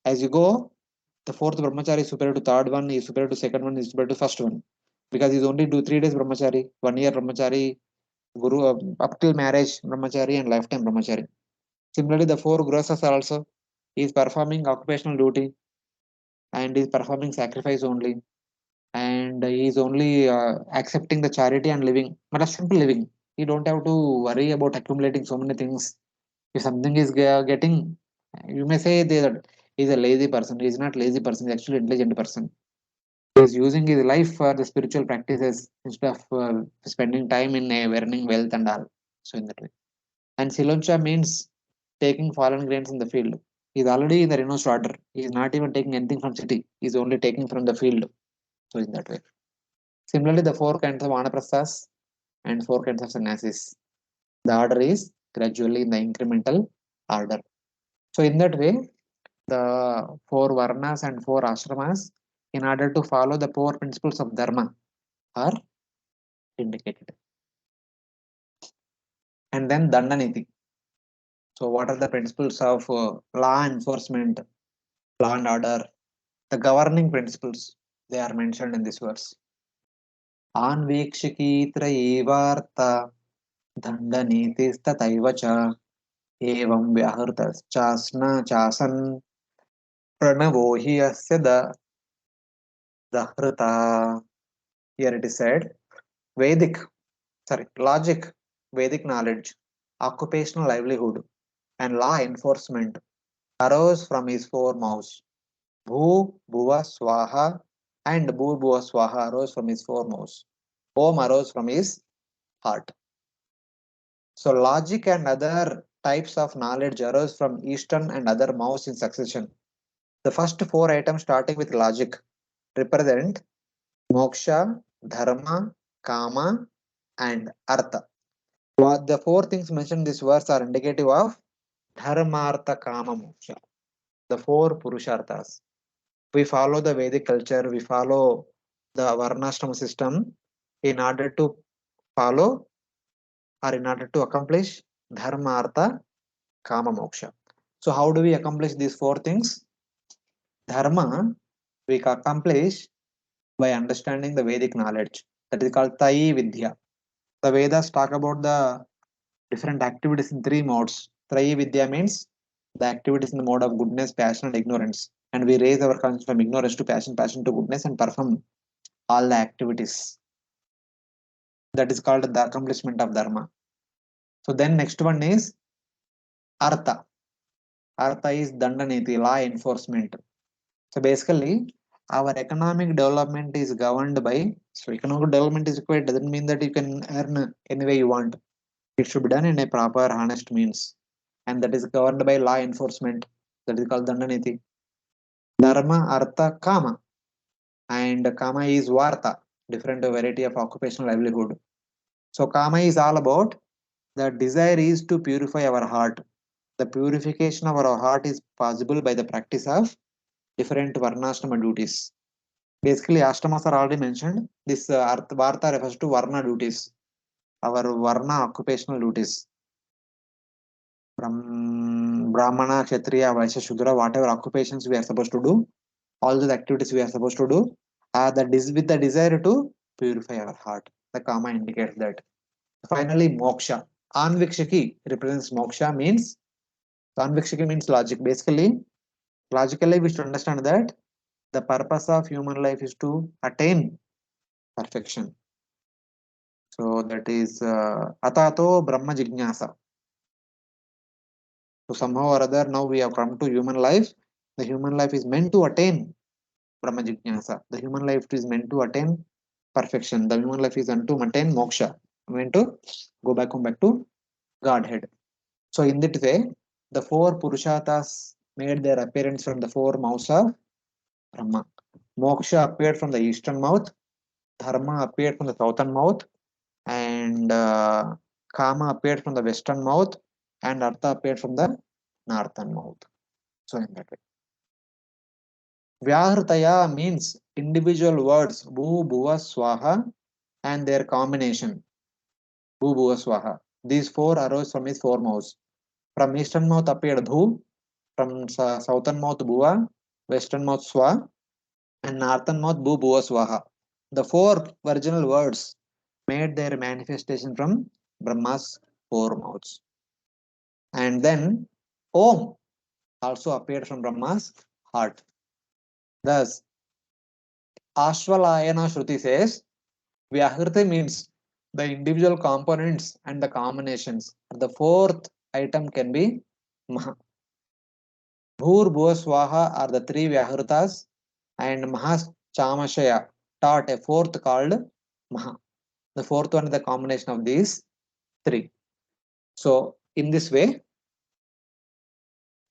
As you go, the fourth brahmachari is superior to third one, is superior to second one, is superior to first one. Because he's only do 3 days brahmachari, 1 year brahmachari, guru up till marriage brahmachari and lifetime brahmachari. Similarly, the four grosas are also, he is performing occupational duty and is performing sacrifice only, and he is only accepting the charity and living, but a simple living. He don't have to worry about accumulating so many things. If something is getting, you may say that he's a lazy person. He's not lazy person. He's actually intelligent person. He's using his life for the spiritual practices instead of spending time in earning wealth and all. So in that way. And Siloncha means taking fallen grains in the field. He's already in the renounced order. He's not even taking anything from city. He's only taking from the field. So in that way. Similarly, the four kinds of vanaprasthas and four kinds of sannyasis. The order is gradually in the incremental order. So in that way, the four varnas and four ashramas, in order to follow the four principles of dharma, are indicated. And then dandaniti. So what are the principles of law enforcement, law and order, the governing principles? They are mentioned in this verse. Anvikshikitra दण्डनीतिस्तथैव च एवं व्याहृतश्चासन प्रणवो हि यस्य दहृता. Here it is said, logic, Vedic knowledge, occupational livelihood, and law enforcement arose from his four mouths. Bhu, Bhuva, Swaha, and Bhu, Bhuva, Swaha arose from his four mouths. Om arose from his heart. So logic and other types of knowledge arose from Eastern and other mouths in succession. The first four items starting with logic represent moksha, dharma, kama, and artha. What the four things mentioned in this verse are indicative of dharma, artha, kama, moksha. The four purusharthas. We follow the Vedic culture, we follow the varnashrama system in order to follow or in order to accomplish dharma, artha, kama, moksha. So how do we accomplish these four things? Dharma we accomplish by understanding the Vedic knowledge. That is called Tayi Vidya. The Vedas talk about the different activities in three modes. Trayi Vidya means the activities in the mode of goodness, passion, and ignorance. And we raise our consciousness from ignorance to passion, passion to goodness, and perform all the activities. That is called the accomplishment of Dharma. So then next one is Artha. Artha is Dandaniti, law enforcement. So basically, our economic development is governed by, so economic development is required doesn't mean that you can earn any way you want. It should be done in a proper, honest means. And that is governed by law enforcement. That is called Dandaniti. Dharma, Artha, Kama. And Kama is Varta, different variety of occupational livelihood. So Kama is all about the desire is to purify our heart. The purification of our heart is possible by the practice of different varnashrama duties. Basically, ashramas are already mentioned. This Varta refers to Varna duties, our Varna occupational duties. Brahmana, Kshatriya, Vaishya, Shudra, whatever occupations we are supposed to do, all those activities we are supposed to do, with the desire to purify our heart. The Kama indicates that. Finally, Moksha. Anvikshaki represents Moksha means, Anvikshaki means logic. Basically, logically we should understand that the purpose of human life is to attain perfection. So that is Atato Brahma Jignasa. So somehow or other, now we have come to human life. The human life is meant to attain Brahma Jignasa. The human life is meant to attain perfection. The human life is meant to attain moksha, meant to go back to Godhead. So in that way, the four Purusharthas made their appearance from the four mouths of Brahma. Moksha appeared from the eastern mouth, Dharma appeared from the southern mouth, and Kama appeared from the western mouth, and Artha appeared from the northern mouth. So in that way. Vyahritaya means individual words Bhu, Bhuva, Swaha and their combination. Bhu, Bhuva, Swaha. These four arose from his four mouths. From eastern mouth appeared Bhu, from southern mouth Bhuva, western mouth Swa, and northern mouth Bhu, Bhuva, Swaha. The four virginal words made their manifestation from Brahma's four mouths. And then Om also appeared from Brahma's heart. Thus, Ashvalayana Shruti says, Vyahriti means the individual components and the combinations. The fourth item can be Maha. Bhur, Bhuva, Swaha are the three Vyahritas, and Mahas Chamashaya taught a fourth called Maha. The fourth one is the combination of these three. So, in this way,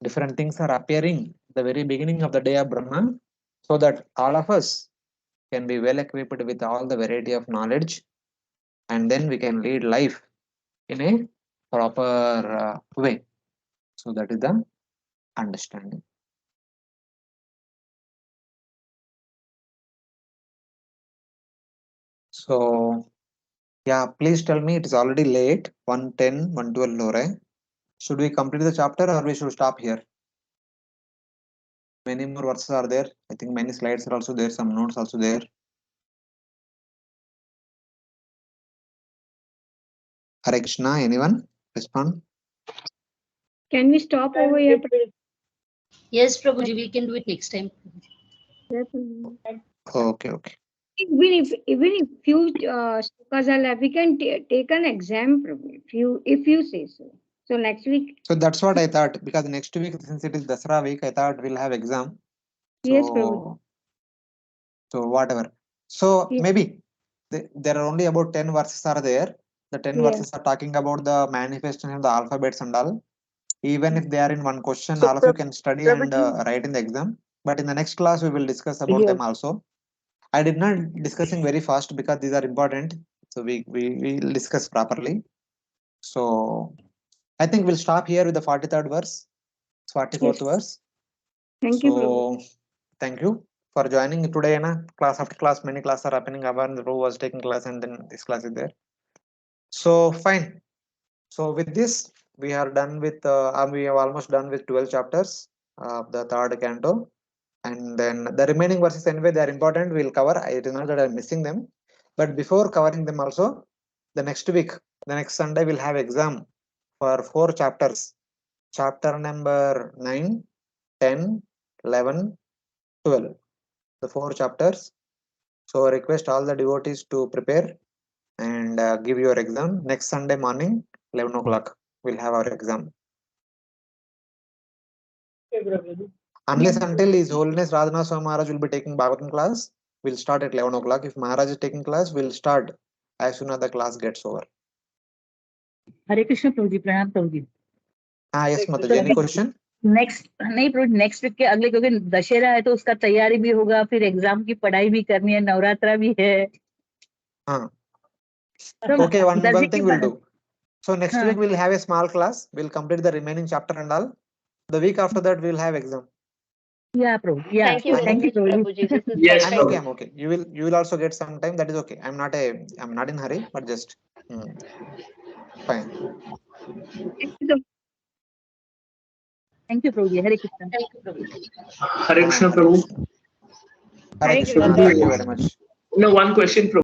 different things are appearing at the very beginning of the day of Brahma, so that all of us can be well equipped with all the variety of knowledge, and then we can lead life in a proper way. So that is the understanding. So yeah, please tell me, it is already late, 1:10, 1:12 lore. Should we complete the chapter or we should stop here? Many more verses are there. I think many slides are also there, some notes also there. Hare Krishna, anyone respond? Can we stop over here? Yes, Prabhuji, we can do it next time. Okay. Even if few slokas are left, we can take an exam, Prabhu, if you say so. So next week. So that's what I thought, because next week, since it is Dasara week, I thought we'll have exam. So, Yes, Prabhu. So whatever. So Yeah. maybe there are only about 10 verses are there. The 10 Yeah. verses are talking about the manifestation of the alphabets and all. Even if they are in one question, So all of you can study and Prabhuji- write in the exam. But in the next class, we will discuss about Yes. them also. I did not discussing very fast because these are important. So we will discuss properly. So I think we'll stop here with the 43rd verse, 44th verse. Thank you, Prabhu. So thank you for joining today. Na class after class, many classes are happening. Avan Prabhu was taking class, and then this class is there. So fine. So with this, we are done with. We have almost done with 12 chapters of the third canto, and then the remaining verses anyway they are important. We'll cover. It is not that I'm missing them, but before covering them also, the next week, the next Sunday, we'll have exam for 4 chapters. Chapter number 9, 10, 11, 12. The 4 chapters. So I request all the devotees to prepare and give your exam. Next Sunday morning, 11 o'clock, we'll have our exam. Okay, Prabhuji. Unless until His Holiness Radhanath Swami Maharaj will be taking Bhagavatam class, we'll start at 11 o'clock. If Maharaj is taking class, we'll start as soon as the class gets over. हरे कृष्ण प्रभु जी, प्रणाम प्रभु जी। Yes, Mataji, any question? Next नहीं प्रभु, next week के अगले, क्योंकि दशहरा है तो उसका तैयारी भी होगा, फिर एग्जाम की पढ़ाई भी करनी है, नवरात्रा भी है। Okay, one thing we'll do. So next week we'll have a small class. We'll complete the remaining chapter and all. The week after that we'll have exam. Yeah, Prabhu. Yeah. Thank you very much, Prabhuji. This is Yes, I'm perfect. okay. You will also get some time. That is okay. I'm not in hurry, but just fine. Thank you, Prabhu. Hare Krishna. Thank you, Prabhuji. Hare Krishna, Prabhu. Hare Krishna. Thank you very much. No, one question, Prabhu.